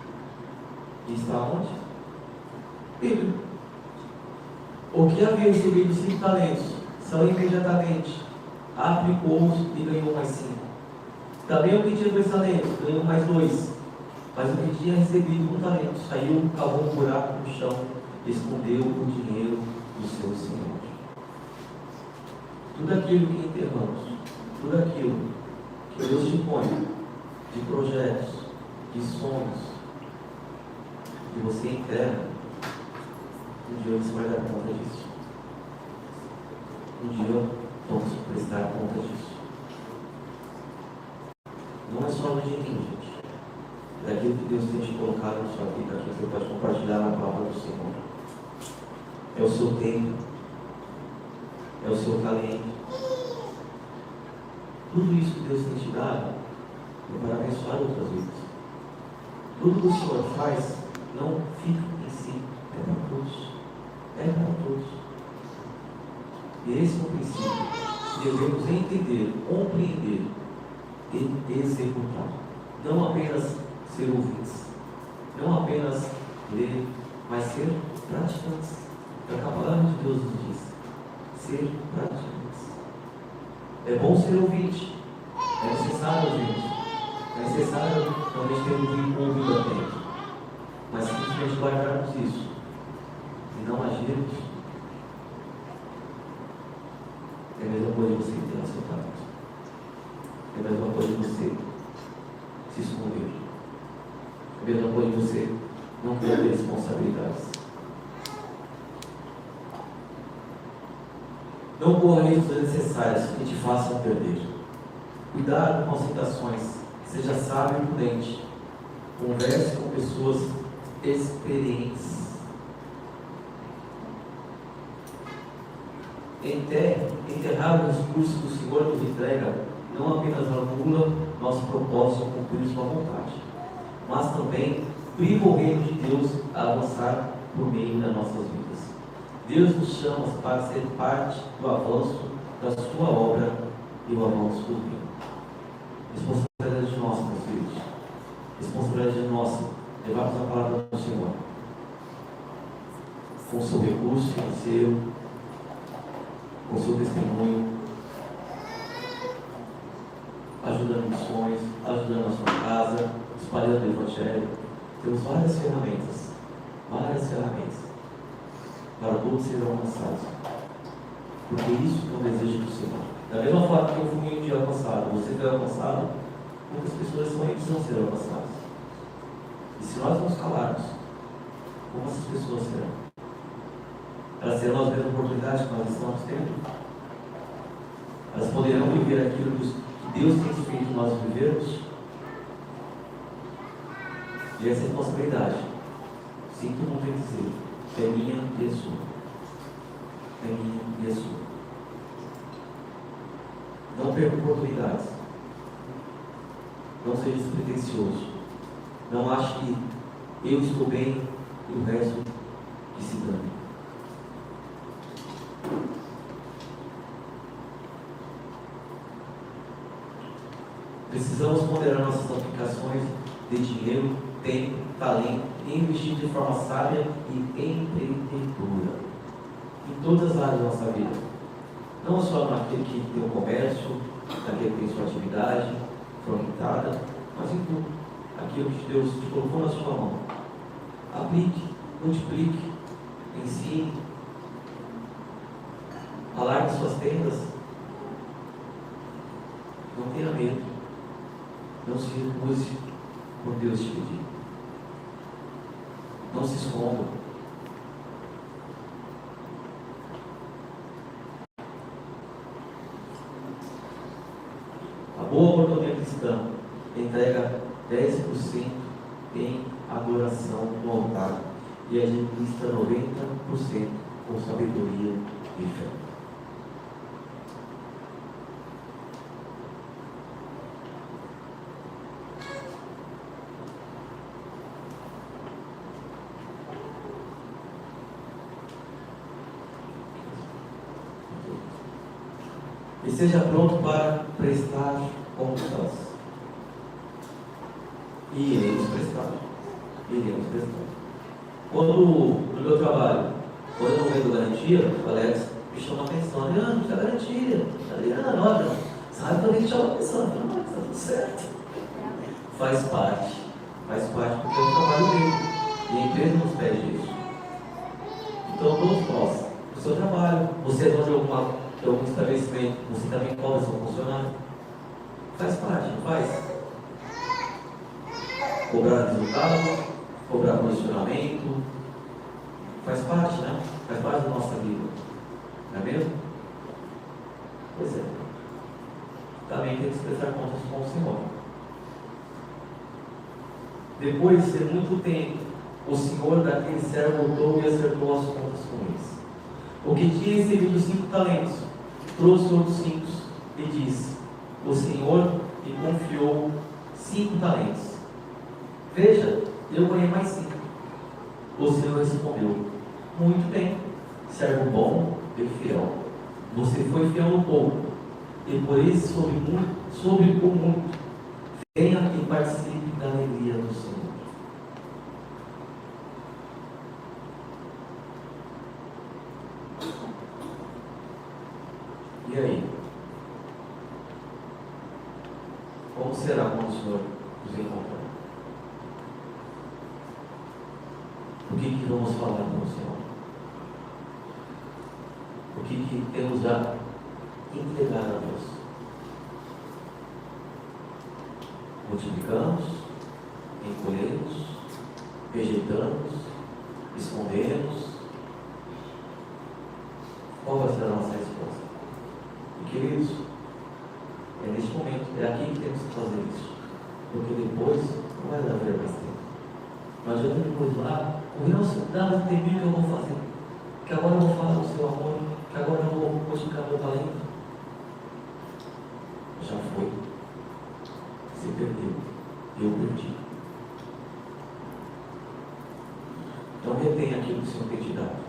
E está onde? Bíblia. O que havia recebido 5 talentos, saiu imediatamente, aplicou-os e ganhou mais 5. Também o que tinha 2 talentos, ganhou mais 2. Mas o que tinha recebido 1 talento, saiu, cavou um buraco no chão, escondeu o dinheiro do seu senhor. Tudo aquilo que enterramos, tudo aquilo que Deus te põe, de projetos, de sonhos, que você enterra, um dia você vai dar conta disso. Um dia vamos prestar conta disso. Não é só no dinheiro, gente. É daquilo que Deus tem te colocado na sua vida, que você pode compartilhar na palavra do Senhor. É o seu tempo. É o seu talento. Tudo isso que Deus tem te dado é para abençoar outras vidas. Tudo que o Senhor faz não fica em si. É para todos. É para todos. E esse é o princípio que devemos entender, compreender e executar. Não apenas ser ouvintes, não apenas ler, mas ser praticantes. É o que a palavra de Deus nos diz. Ser praticantes. É bom ser ouvinte, é necessário ouvinte, é necessário talvez ter ouvido atento, mas simplesmente guardarmos isso e não agirmos. É a mesma coisa de você ter seu talento. É a mesma coisa de você se esconder. É a mesma coisa de você não ter responsabilidades. Não corra riscos desnecessários que te façam perder. Cuidado com as citações. Seja sábio e prudente. Converse com pessoas experientes. Enterrar os discursos do Senhor nos entrega não apenas anula nosso propósito de cumprir sua vontade, mas também priva o reino de Deus a avançar por meio das nossas vidas. Deus nos chama para ser parte do avanço da sua obra e o avanço do reino. Responsabilidade nossa, meus filhos. Responsabilidade nossa, levarmos a palavra do Senhor com o seu recurso financeiro, com o seu testemunho, ajudando missões, ajudando a sua casa, espalhando o Evangelho. Temos várias ferramentas para todos serem alcançados, porque isso é o desejo do Senhor. Da mesma forma que eu fui um dia alcançado, você foi alcançado, muitas pessoas precisam ser alcançadas. E se nós nos calarmos, como essas pessoas serão? Elas terão as mesmas oportunidades que nós estamos tendo? Elas poderão viver aquilo que Deus tem feito nós vivermos? E essa responsabilidade, sinto muito em dizer, é minha e é sua. É minha e é sua. Não perca oportunidades. Não seja despretensioso. Não ache que eu estou bem e o resto que se dane. Precisamos ponderar nossas aplicações de dinheiro, tempo, talento e investir de forma sábia e empreendedora em todas as áreas da nossa vida. Não só naquele que tem o comércio, naquele que tem sua atividade fomentada, mas em tudo. Aquilo que Deus te colocou na sua mão. Aplique, multiplique, ensine, alargue suas tendas. Não tenha medo. Não se recuse por Deus te pedir. Não se esconda. A boa mordomia cristã entrega 10% em adoração no altar e administra 90% com sabedoria e fé. E seja pronto para prestar contas. E iremos prestar. Iremos prestar. Quando, no meu trabalho, quando eu não vendo garantia, o Alex me chama a atenção. Adriano, precisa garantia. Adriano, olha, sabe também que chama a atenção. Eu falo, mas está tudo certo. Faz parte porque é o trabalho dele. E a empresa nos pede isso. Então, todos nós, no seu trabalho, você é dono de algum estabelecimento, você também cobra seu funcionário. Faz parte, não faz? Cobrar resultado, cobrar posicionamento, faz parte, né? Faz parte da nossa vida. Não é mesmo? Pois é. Também tem que prestar contas com o Senhor. Depois de muito tempo, o Senhor daquele servo voltou e acertou as contas com eles. O que tinha recebido 5 talentos, trouxe outros 5 e disse: o Senhor me confiou 5 talentos. Veja, eu ganhei mais 5. O Senhor respondeu: muito bem, servo bom e fiel. Você foi fiel no pouco, e por isso sobre o muito. Venha e participe da alegria do Senhor. E aí? Como será quando o Senhor nos encontrar? O que vamos falar com o Senhor? O que temos a entregar a Deus? Multiplicamos, encolhemos, rejeitamos, escondemos. Qual vai ser a nossa resposta? E queridos, é neste momento, é aqui que temos que fazer isso. Porque depois não vai haver mais tempo. Não adianta depois lá, dá mais tempinho que eu vou fazer. Que agora eu vou falar do seu amor, que agora eu vou multiplicar meu talento. Já foi. Você perdeu. Eu perdi. Não retenha aquilo que o Senhor tem te dado.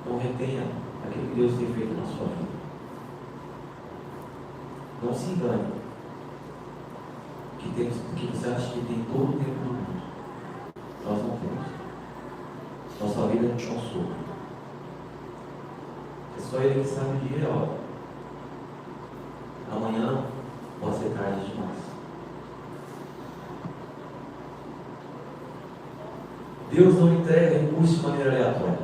Não retenha aquilo que Deus tem feito na sua vida. Não se engane. Que você acha que tem todo o tempo do mundo. Nós não temos. Nossa vida é um sopro. É só Ele que sabe o dia e a hora. Amanhã pode ser tarde demais. Deus não entrega recursos de maneira aleatória.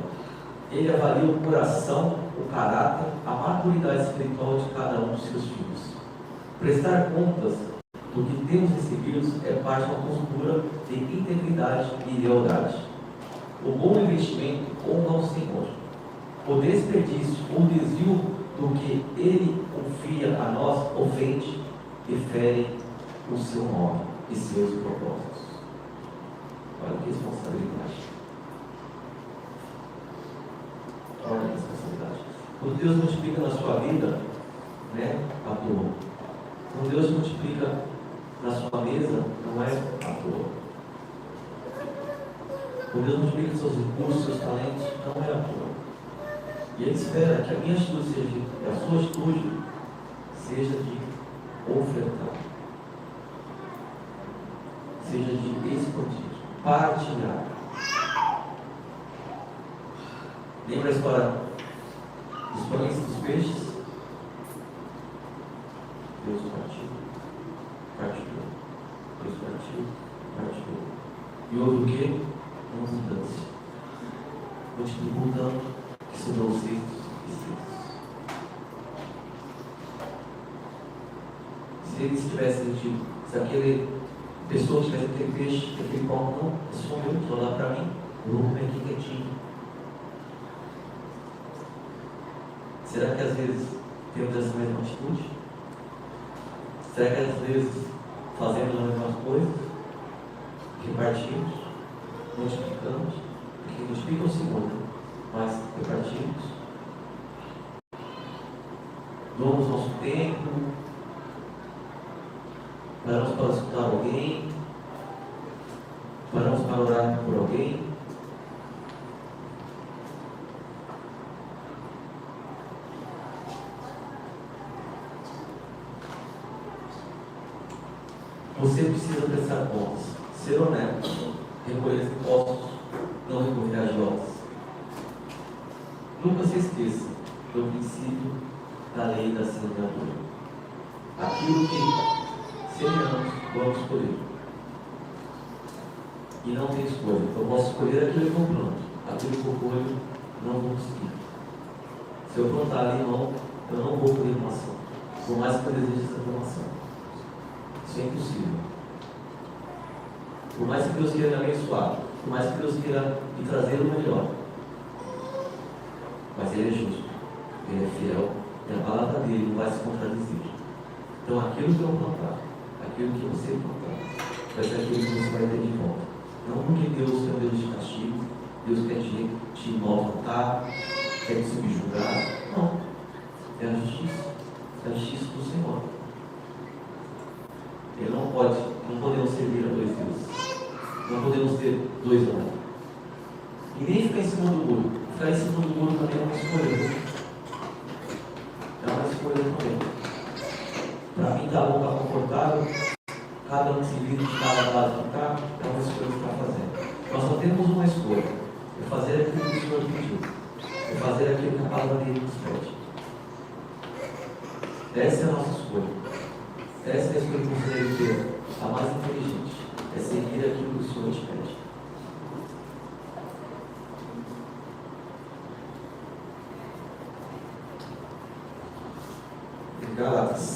Ele avalia o coração, o caráter, a maturidade espiritual de cada um dos seus filhos. Prestar contas do que temos recebido é parte de uma postura de integridade e lealdade. O bom investimento honra ao Senhor. O desperdício ou desvio do que Ele confia a nós ofende e fere o seu nome e seus propósitos. Olha que responsabilidade. Olha que responsabilidade. Quando Deus multiplica na sua vida, né, à toa. Quando Deus multiplica na sua mesa, não é à toa. Quando Deus multiplica seus recursos, seus talentos, não é à toa. E Ele espera que a minha atitude seja, a sua atitude seja de ofertar, seja de expandir, partilhar. Lembra a história dos pães e dos peixes? Deus partiu. Deus partiu. E houve o quê? Uma abundância. Multiplicou tanto que sobrou 6 e 6. Se ele tivesse sentido, se aquele pessoa tivesse aquele peixe, aquele pão, não, é só meu, só dá para mim, eu vou comer aqui quietinho. Será que às vezes temos essa mesma atitude? Será que às vezes fazemos as mesmas coisas? Repartimos, multiplicamos, porque multiplica o Senhor, mas repartimos. Doamos nosso tempo, paramos para escutar alguém, paramos para orar por alguém. Você precisa prestar contas, ser honesto, recolher os impostos, não recorrer a agiota. Nunca se esqueça do princípio da lei da semeadura. Aquilo que semeamos, vamos escolher. E não tem escolha. Eu posso escolher aquilo que eu planto, aquilo que eu colho, não vou conseguir. Se eu plantar limão, eu não vou colher maçã, por mais que eu deseje essa maçã. Isso é impossível. Por mais que Deus queira me abençoar, por mais que Deus queira me trazer o melhor, mas Ele é justo, Ele é fiel, e a palavra dele não vai se contradizer. Então aquilo que eu plantar, aquilo que você plantar, vai ser aquilo que você vai ter de volta. Não porque Deus é um Deus de castigo, Deus quer te maltratar, quer te subjugar. Não. É a justiça do Senhor. Ele não podemos servir a dois deuses. Não podemos ter dois amores. E nem ficar em cima do muro. Ficar em cima do muro também é uma escolha. É uma escolha também. Para mim está bom, está confortável. Cada um se vira de cada lado do carro. É uma escolha que está fazendo. Nós só temos uma escolha. É fazer aquilo que o Senhor pediu. É fazer aquilo que a palavra dele nos pede. Essa é a nossa escolha. Essa é a escolha que você deve ter, a mais inteligente, é seguir aquilo que o Senhor te pede. Em Gálatas,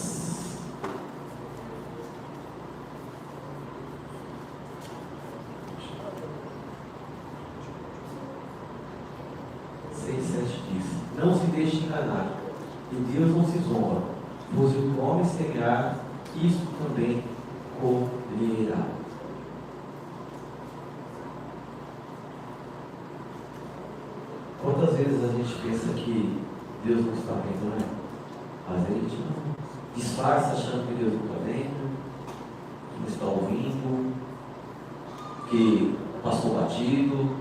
diz: não se deixe enganar, e Deus não se zomba, pois o que o homem semear, isso também colherá. Quantas vezes a gente pensa que Deus não está vendo, né? Às vezes a gente disfarça achando que Deus não está vendo, que não está ouvindo, que passou batido,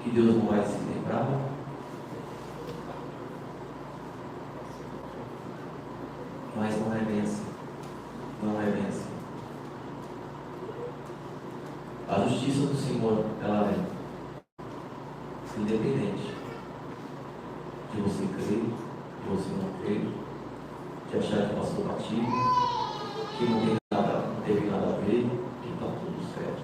que Deus não vai se lembrar. Mas não é bem assim. Não é bem assim. A justiça do Senhor, ela é independente de você crer, de você não crer, de achar que passou batido, que não teve nada a ver, que está tudo certo.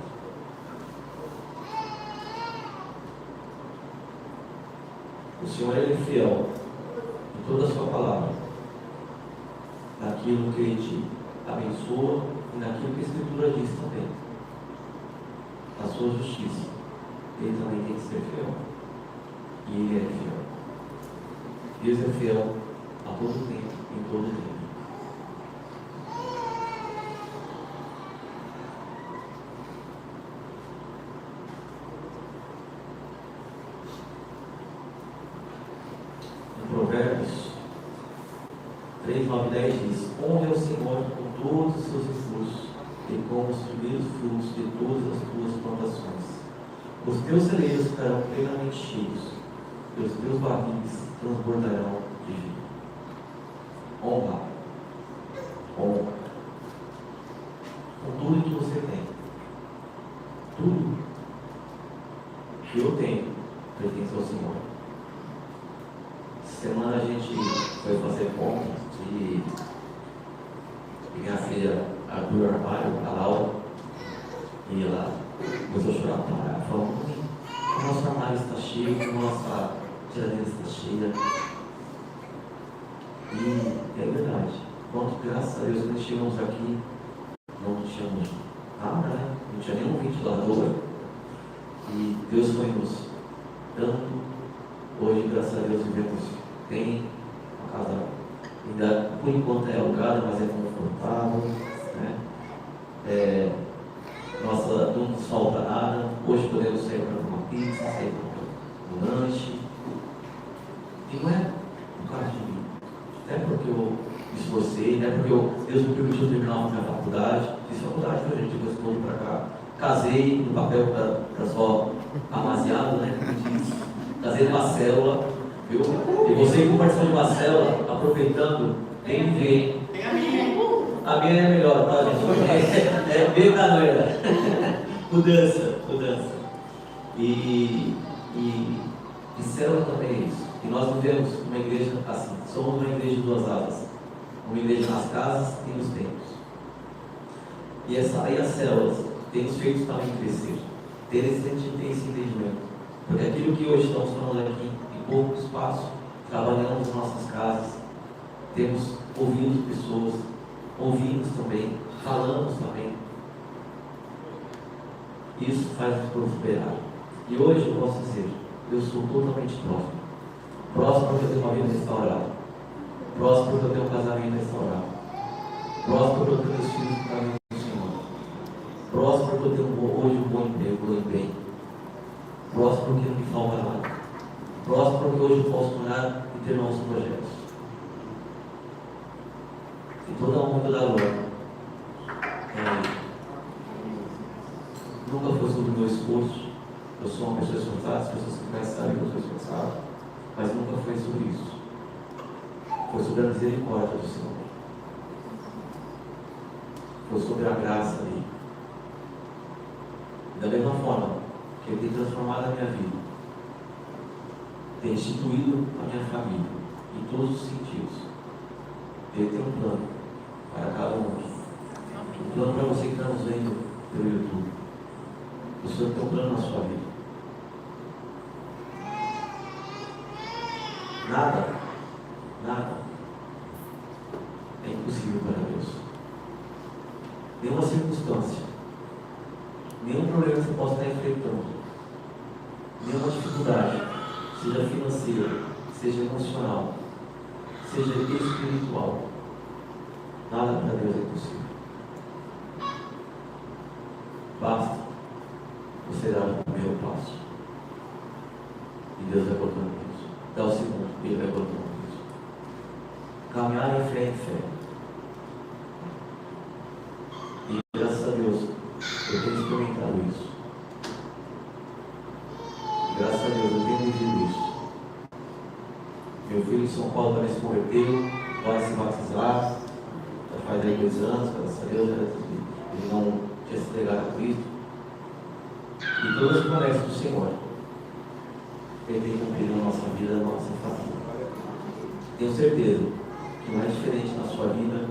O Senhor, Ele é fiel em toda a sua palavra, naquilo que Ele te abençoa e naquilo que a Escritura diz também. Na sua justiça, Ele também tem que ser fiel. E Ele é fiel. Deus é fiel a todo tempo, em todo tempo. Em Provérbios 3, 9 e 10 diz: honre ao Senhor com todos os seus recursos e com os primeiros frutos de todas as tuas plantações. Os teus celeiros ficarão plenamente cheios e os teus barris transbordarão de vinho. Honra. Honra. Com tudo que você tem. Tudo que eu tenho pertence ao Senhor. Essa semana a gente foi fazer compras e minha filha abriu o armário, a Laura, e ela começou a chorar. Ela falou: mãe, o nosso armário está cheio, a nossa geladeira está cheia. E é verdade. Pronto, graças a Deus, quando chegamos aqui, não tínhamos nada, né? Não tinha nenhum ventilador. E Deus foi nos dando. Hoje, graças a Deus, vivemos bem. A casa ainda, por enquanto, é alugada, mas é confortável, né? Não nos falta nada. Hoje podemos sair para uma pizza, sair para um lanche. E não é por causa de mim. Não é porque eu me esforcei, não é porque Deus me permitiu terminar a minha faculdade. Fiz faculdade, foi, gente, depois todo para cá. Casei no papel para só amaziado, né? Casei numa célula, viu? E você que participou de uma célula, aproveitando, tem que ver. A minha é melhor, tá, gente? É bem da noite. Mudança. E célula também é isso. E nós vivemos uma igreja assim. Somos uma igreja de duas alas. Uma igreja nas casas e nos templos. E as células têm nos feito também crescer. Ter esse entendimento. Porque aquilo que hoje estamos falando aqui, em pouco espaço, trabalhamos nas nossas casas, temos ouvido pessoas, ouvimos também, falamos também. Isso faz-nos prosperar. E hoje eu posso dizer, eu sou totalmente próximo. Próximo porque eu tenho uma vida restaurada. Próximo porque eu tenho um casamento restaurado. Próximo porque eu tenho meus filhos no caminho do Senhor. Próximo porque eu tenho hoje um bom emprego, Próximo porque não me falta nada. Próximo porque hoje eu posso olhar e ter novos projetos. E toda a honra da glória nunca foi sobre o meu esforço. Eu sou uma pessoa esforçada, as pessoas que conhecem sabem que eu sou esforçado, mas nunca foi sobre isso. Foi sobre a misericórdia do Senhor. Foi sobre a graça dele. Da mesma forma que Ele tem transformado a minha vida, tem instituído a minha família em todos os sentidos. Ele tem um plano para cada um. Um plano para você que está nos vendo pelo YouTube. O Senhor tem um plano na sua vida. Nada é impossível para Deus. Nenhuma circunstância, nenhum problema que você possa estar enfrentando, nenhuma dificuldade, seja financeira, seja emocional, seja espiritual, nada para Deus é impossível. Basta você dar o primeiro passo e Deus vai colocando isso. Dá o segundo, Ele vai colocando isso. Caminhar em fé em fé. E graças a Deus eu tenho experimentado isso. E graças a Deus eu tenho vivido isso. Meu filho em São Paulo também se converteu, vai se batizar, já faz 2 anos, graças a Deus, ele não tinha se entregado a Cristo. E todas as promessas do Senhor Ele tem cumprido na nossa vida, na nossa família. Tenho certeza que não é diferente na sua vida,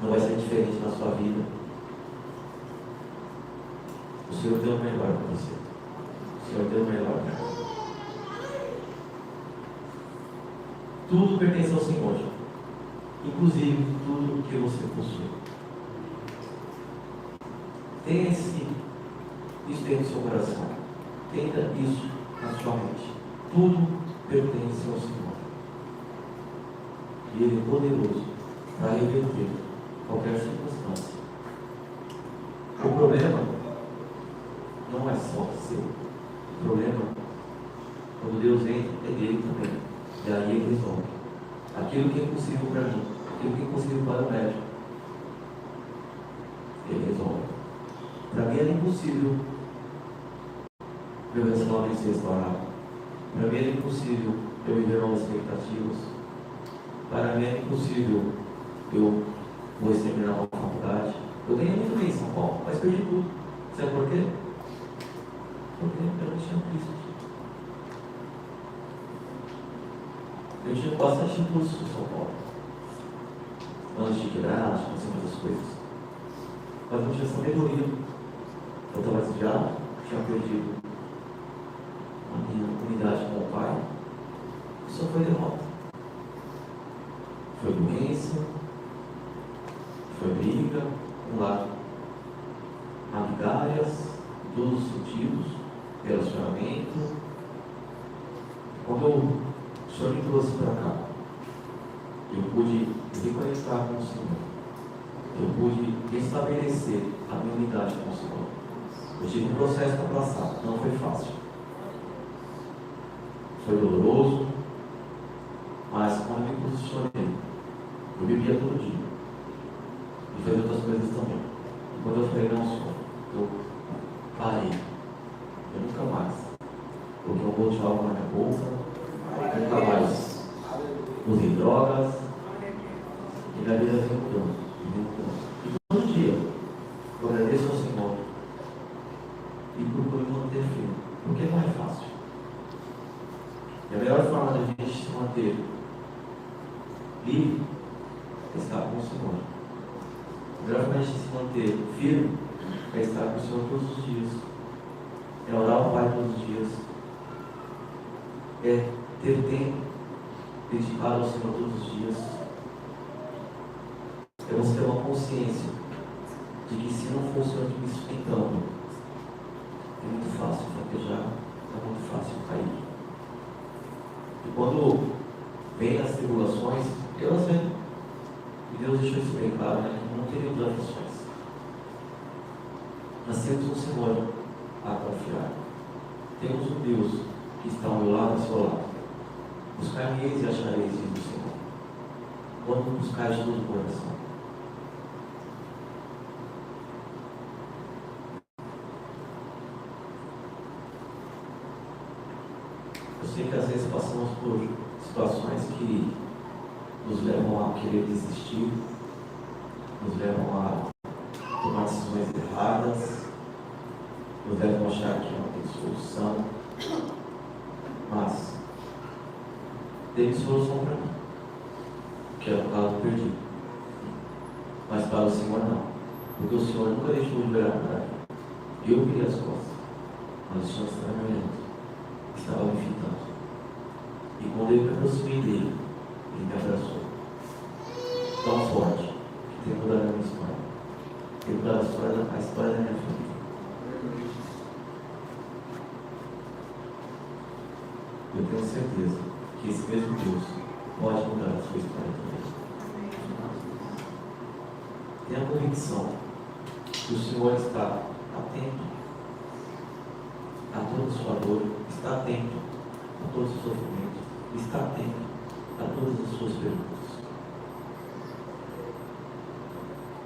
não vai ser diferente na sua vida. O Senhor deu o melhor para você. O Senhor deu o melhor. Tudo pertence ao Senhor, inclusive tudo que você possui. Tenha isso dentro do seu coração. Tenha isso na sua mente. Tudo pertence ao Senhor. E Ele é poderoso para reverter qualquer circunstância. O problema não é só seu. O problema, quando Deus entra, é dele também. E aí Ele resolve. Aquilo que é impossível para mim, aquilo que é impossível para o médico, Ele resolve. Para mim era impossível meu relacionamento ser restaurado. Para mim era impossível eu viver novas expectativas. Para mim era impossível eu vou terminar uma faculdade. Eu ganhei muito bem em São Paulo, mas perdi tudo. Sabe por quê? Porque eu não tinha Cristo. Eu tinha bastante impulso em São Paulo. Antes de quebrar, antes de fazer muitas coisas. Mas não tinha sabedoria. Eu estava desviado, tinha perdido a minha unidade com o Pai. Isso foi derrota. Foi doente. acumular migalhas em todos os sentidos, relacionamento. Quando o Senhor me trouxe para cá, eu pude reconectar com o Senhor. Eu pude restabelecer a minha unidade com o Senhor. Eu tive um processo para passar, não foi fácil. Foi doloroso, mas quando eu me posicionei, eu bebia todo dia. E fazia outras coisas também. E quando eu falei, não, Senhor, eu parei. Eu nunca mais. Porque eu vou tirar algo na minha bolsa, nunca mais usei drogas, e minha vida vem mudando. E todo dia eu agradeço ao Senhor e procuro manter firme, porque não é fácil. E a melhor forma da gente se manter livre é estar com o Senhor. A melhor forma de se manter firme é estar com o Senhor todos os dias. É orar ao Pai todos os dias. É ter tempo dedicado ao Senhor todos os dias. É você ter uma consciência de que se não for o Senhor me sustentando, é muito fácil fraquejar, é muito fácil cair. E quando vem as tribulações, elas vêm. E Deus deixou isso bem claro, né? Que não teríamos aflições. Nós temos um Senhor a confiar. Temos um Deus que está ao meu lado e ao seu lado. Buscar-me-eis e achareis, diz o Senhor. Quando buscares de todo o coração. Eu sei que às vezes passamos por situações que nos levam a querer desistir, nos levam a tomar decisões erradas, nos levam a achar que não tem solução, mas teve solução para mim, que era o caso perdido. Mas para o Senhor não, porque o Senhor nunca deixou de olhar para mim. Eu virei as costas, mas o Senhor estava me olhando, estava me fitando. E quando eu me aproximei dele, ele me abraçou tão forte que tem mudado a minha história. Tem mudado a história da minha família. Eu tenho certeza que esse mesmo Deus pode mudar a sua história também. Tenha a convicção que o Senhor está atento a toda a sua dor, está atento a todo o seu sofrimento, está atento a todas as suas perguntas.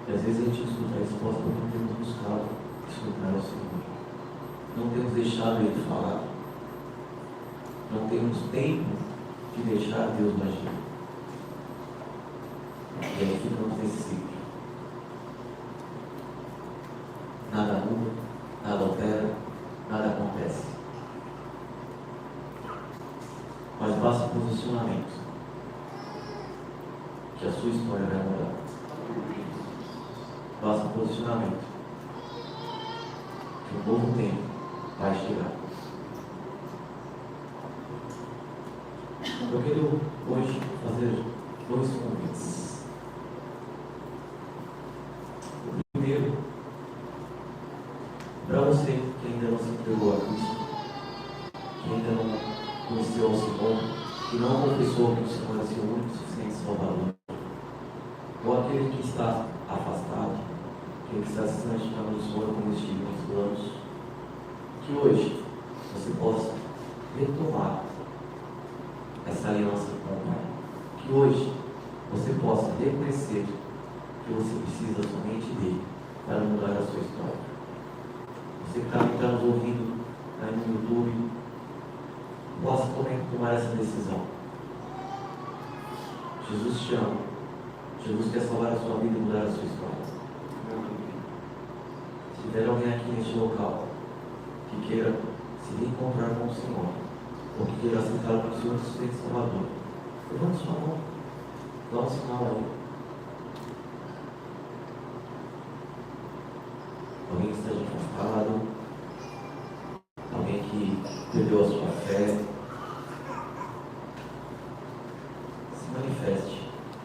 E às vezes a gente escuta a resposta porque não temos buscado escutar ao Senhor. Não temos deixado Ele falar. Não temos tempo de deixar Deus agir. E aí ficamos nesse ciclo. Nada muda, nada altera, nada acontece. Mas basta posicionamento, que a sua história vai mudar. Basta posicionamento, que um novo tempo vai chegar. Eu quero hoje fazer 2 convites. O primeiro, para você que ainda não se entregou a Cristo, que ainda não conheceu ao Senhor, que não confessou que o Senhor é seu único e suficiente Salvador, ou aquele que está afastado, aquele que está distante do Senhor como estive muitos planos, que hoje você possa retomar essa aliança com o Pai. Que hoje você possa reconhecer que você precisa somente dele para mudar a sua história. Você que está nos ouvindo aí no YouTube, possa também tomar essa decisão. Jesus te ama. Jesus quer salvar a sua vida e mudar a sua história. Se tiver alguém aqui neste local que queira se reencontrar com o Senhor, ou que queira aceitar o Senhor suficiente Salvador, levante sua mão, dá um sinal aí. Alguém que esteja afastado, alguém que perdeu a sua fé, se manifeste.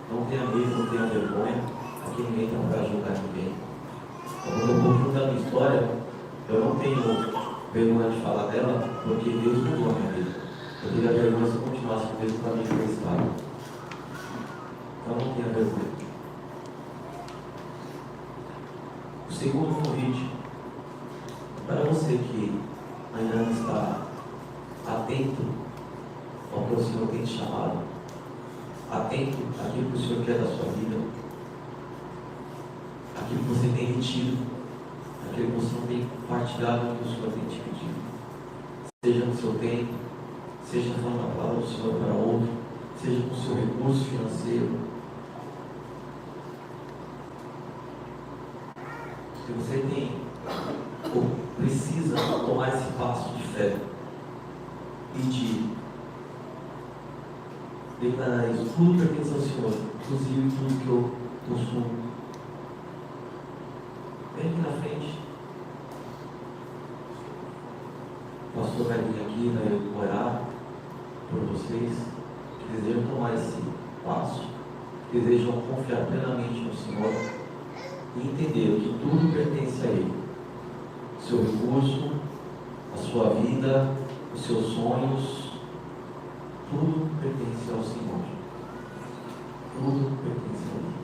Não tenha medo, não tenha vergonha. Aqui ninguém está para julgar ninguém. Quando eu conjunto a minha história, eu não tenho vergonha de falar dela, porque Deus mudou a minha vida. Eu teria vergonha se eu continuasse com o mesmo caminho que eu estava. Então não tenha vergonha. O segundo convite, para você que ainda não está atento ao que o Senhor tem te chamado, atento àquilo que o Senhor quer da sua vida, aquilo que você tem retido, aquilo que você não tem partilhado, o que o Senhor tem te pedido, seja no seu tempo, seja falando a palavra do Senhor para outro, seja com o seu recurso financeiro. Se você tem ou precisa tomar esse passo de fé e de declarar isso, tudo pertence ao Senhor, inclusive tudo que eu possuo. Vem aqui na frente. O pastor vai vir aqui, vai orar por vocês que desejam tomar esse passo, que desejam confiar plenamente no Senhor e entender que tudo pertence a Ele. O seu recurso, a sua vida, os seus sonhos, tudo pertence ao Senhor. Tudo pertence a Ele.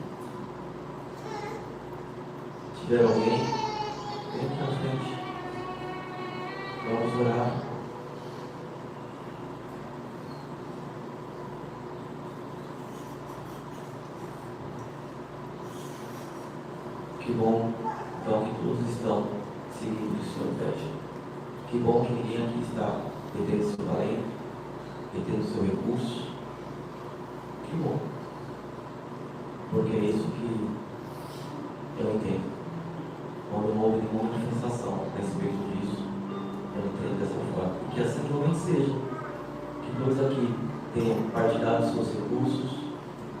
Se tiver alguém, vem aqui na frente. Vamos orar. Que bom, então, que todos estão seguindo o que o Senhor pede. Que bom que ninguém aqui está detendo seu talento, detendo seu recurso. Que bom. Porque é isso que eu entendo. Quando não houve nenhuma manifestação a respeito disso, eu entendo dessa forma. E que assim realmente seja. Que todos aqui tenham partilhado os seus recursos,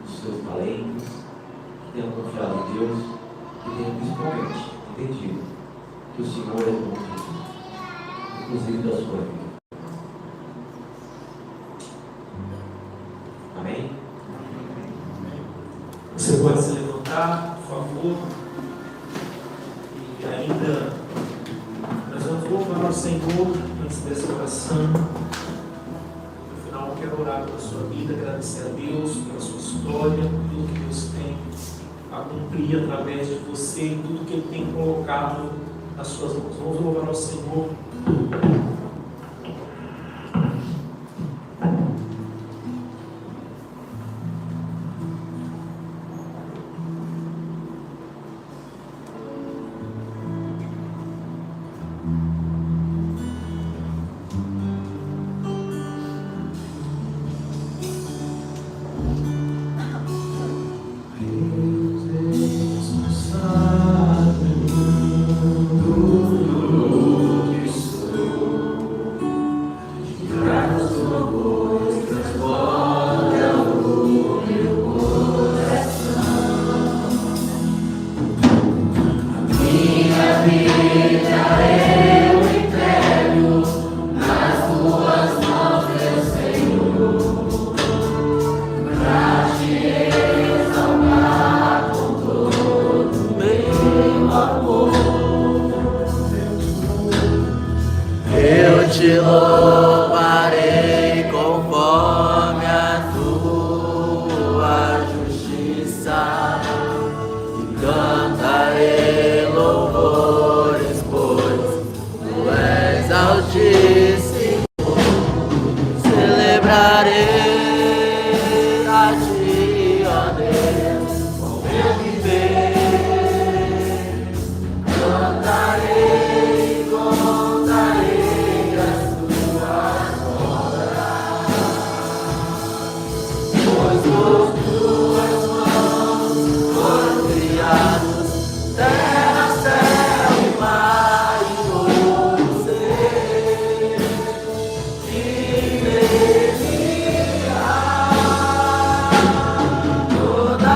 os seus talentos, que tenham confiado em Deus, que tenham principalmente entendido que o Senhor é dono de tudo, inclusive da sua vida. Amém? Você pode se levantar, por favor. E ainda nós vamos louvar ao Senhor antes dessa oração. No final, eu quero orar pela sua vida, agradecer a Deus pela sua história, por tudo que Deus tem a cumprir através de você e tudo que Ele tem colocado nas suas mãos. Vamos louvar ao Senhor. te louvarei conforme a tua justiça e cantarei louvores, pois tu és altíssimo. Celebrarei a ti, ó Deus, com meu viver. Cantarei, contarei as tuas obras, pois por tuas mãos foram criados terra, céu e mar e todo ser que nele há. Toda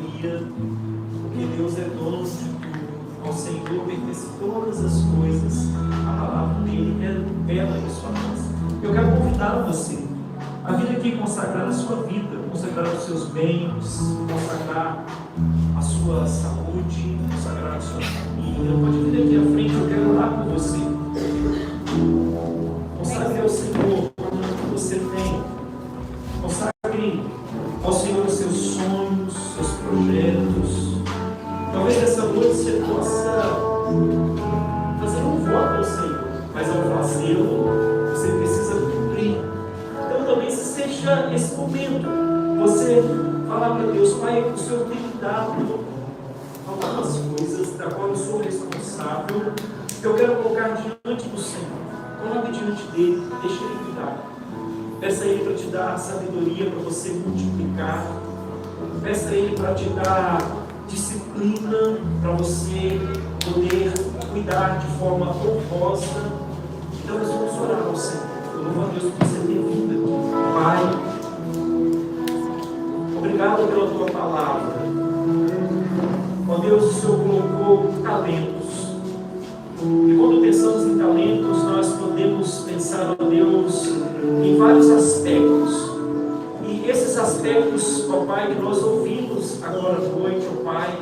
sabedoria, porque Deus é dono de tudo. Ao Senhor pertence todas as coisas. A palavra dele revela isso a nós. Eu quero convidar você a vir aqui consagrar a sua vida, consagrar os seus bens, consagrar a sua saúde, consagrar a sua família. Pode vir aqui à frente, eu quero orar por você. Consagre ao Senhor o que você tem. Consagre ao Senhor os seus sonhos, seus projetos. Talvez nessa noite você possa fazer um voto ao Senhor, mas ao fazê-lo, você precisa cumprir. Então também seja esse momento, você falar para Deus: Pai, o Senhor tem me dado algumas coisas da qual eu sou responsável, eu quero colocar diante do Senhor. Coloque diante dele, deixa ele cuidar. Peça a ele para te dar sabedoria para você multiplicar. Peça a ele para te dar disciplina para você poder cuidar de forma honrosa. Então nós vamos orar ao Senhor. Eu louvo a Deus por você ter vindo aqui. Pai, obrigado pela tua palavra. Ó Deus, o Senhor colocou talentos. E quando pensamos em talentos, nós podemos pensar, ó Deus, em vários aspectos. E esses aspectos, ó Pai, que nós ouvimos agora à noite, ó Pai,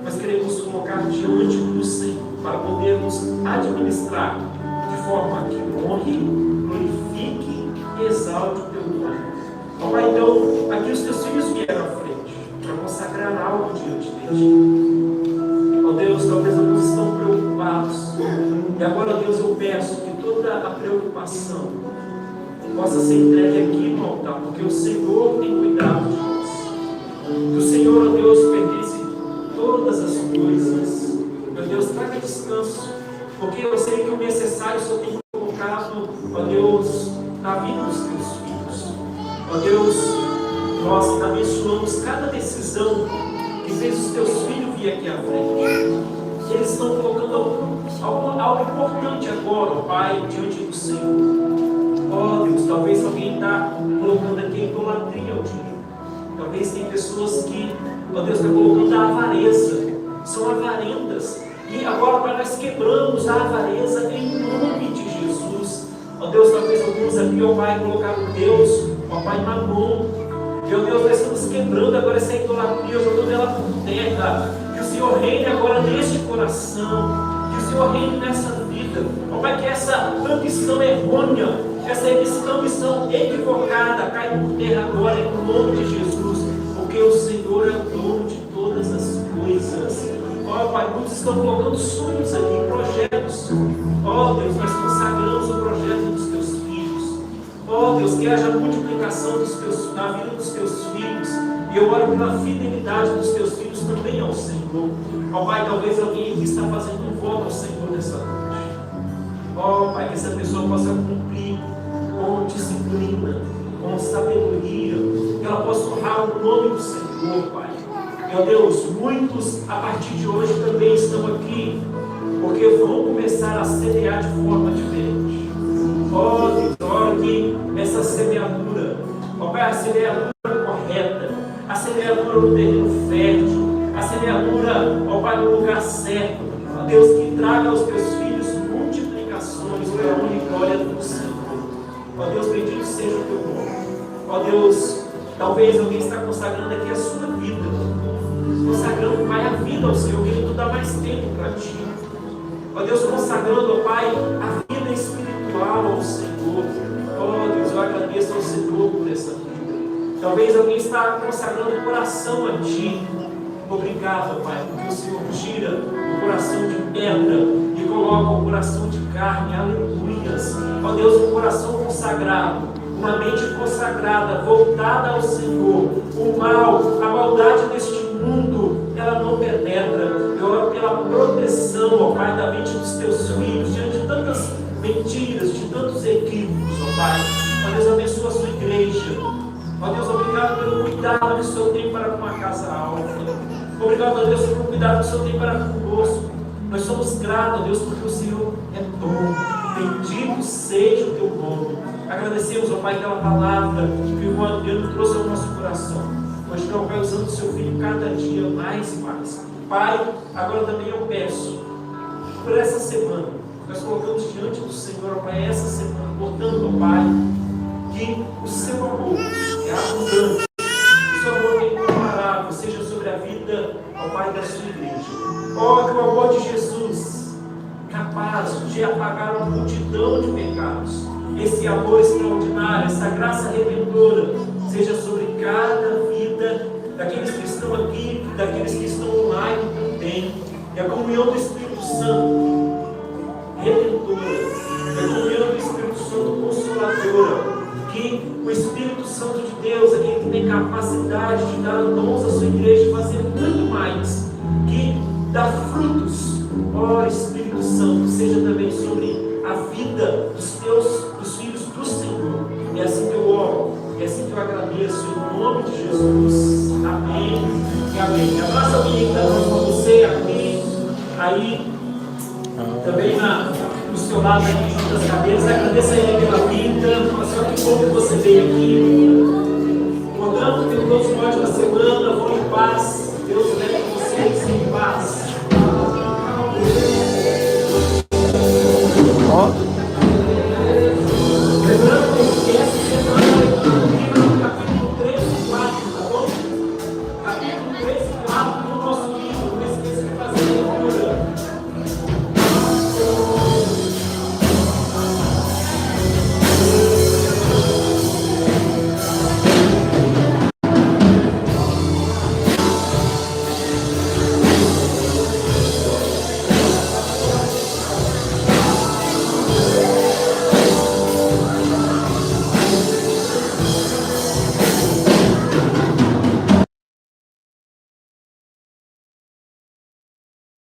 nós queremos colocar diante do Senhor, para podermos administrar de forma que honre, glorifique e exalte o teu nome. Ó Pai, então, aqui os teus filhos vieram à frente, para consagrar algo diante de ti. Ó Deus, talvez alguns estão preocupados. E agora, Deus, eu peço que toda a preocupação possa ser entregue aqui no altar, porque o Senhor tem cuidado de nós. Que o Senhor, ó Deus, pertence todas as coisas. Meu Deus, traga descanso, porque eu sei que o necessário o Senhor tem colocado, ó Deus, na vida dos teus filhos. Ó Deus, nós abençoamos cada decisão que fez os teus filhos vir aqui à frente. Eles estão colocando algo importante agora, ó Pai, diante do Senhor. Ó Deus, talvez alguém está colocando aqui idolatria ao dinheiro. Talvez tem pessoas que, ó Deus, está colocando a avareza. São avarentas. E agora, Pai, nós quebramos a avareza em nome de Jesus. Ó Deus, talvez alguns aqui, ó Pai, colocaram Deus, ó Pai, na mão. Meu Deus, nós estamos quebrando agora essa idolatria, jogando ela por terra. Que o Senhor reine agora neste coração. Que o Senhor reine nessa vida. Ó Pai, que essa ambição errônea, essa ambição equivocada caia por terra agora em nome de Jesus. Porque o Senhor é o dono de todas as coisas. Ó Pai, muitos estão colocando sonhos aqui, projetos. Ó Deus, nós consagramos o projeto dos teus filhos. Ó Deus, que haja multiplicação na vida dos teus filhos. E eu oro pela fidelidade dos teus filhos também ao Senhor. Ó Pai, talvez alguém aqui está fazendo um voto ao Senhor nessa noite. Ó Pai, que essa pessoa possa cumprir com disciplina, com sabedoria, que ela possa honrar o nome do Senhor, Pai. Meu Deus, muitos a partir de hoje também estão aqui, porque vão começar a semear de forma diferente. Ó Deus, ora que essa semeadura, ó Pai, a semeadura correta, a semeadura no terreno fértil, a semeadura, ó Pai, no lugar certo, ó Deus, que traga aos teus filhos multiplicações para a honra e glória do Senhor. Ó Deus, bendito seja o teu nome. Ó Deus, talvez alguém está consagrando aqui a sua vida, consagrando, Pai, a vida ao Senhor, querendo tu dar mais tempo para ti. Ó Deus, consagrando, ó Pai, a vida espiritual ao Senhor. Ó Deus, eu agradeço ao Senhor por essa vida. Talvez alguém está consagrando o coração a ti. Obrigado, Pai, porque o Senhor tira o coração de pedra e coloca o coração de carne. Aleluias. Ó Deus, um coração consagrado, uma mente consagrada, voltada ao Senhor. O mal, a maldade deste mundo, ela não penetra. Eu oro pela proteção, ó Pai, da mente dos teus filhos, diante de tantas mentiras, de tantos equívocos, ó Pai. Ó Deus, abençoa a sua igreja. Ó Deus, obrigado pelo cuidado que o Senhor tem para com a Casa Alfa. Obrigado, ó Deus, pelo cuidado que o Senhor tem para conosco. Nós somos gratos, ó Deus, porque o Senhor é bom. Bendito seja o teu nome. Agradecemos, ó Pai, pela palavra que o irmão Adriano trouxe ao nosso coração. Continua, Pai, usando o seu filho cada dia mais e mais. Pai, agora também eu peço, por essa semana, nós colocamos diante do Senhor, ó Pai, essa semana, portanto, ó Pai, que o seu amor é abundante, o seu amor é incomparável, seja sobre a vida, ó Pai, da sua igreja. Ó, que o amor de Jesus, capaz de apagar uma multidão de pecados, esse amor extraordinário, essa graça redentora, seja sobre cada vida daqueles que estão aqui, daqueles que estão online também. E a comunhão do Espírito Santo redentora, a comunhão do Espírito Santo consoladora, que o Espírito Santo de Deus, aquele que tem capacidade de dar dons à sua igreja e fazer muito mais, que dá frutos, ó Espírito Santo, seja também sobre a vida dos filhos do Senhor. É assim que eu oro, é assim que eu agradeço, em nome de Jesus. Amém e amém. Abraça alguém que está com você aqui, aí, também no seu lado aqui, junto às cadeiras. Agradeça a Ele pela vida. Só que bom que você veio aqui. Portanto, tenham todos uma ótima semana. Vão em paz. Deus leve vocês em paz. Lembrando que essa semana é o capítulo 3 e 4, tá bom? Capítulo 3 e 4.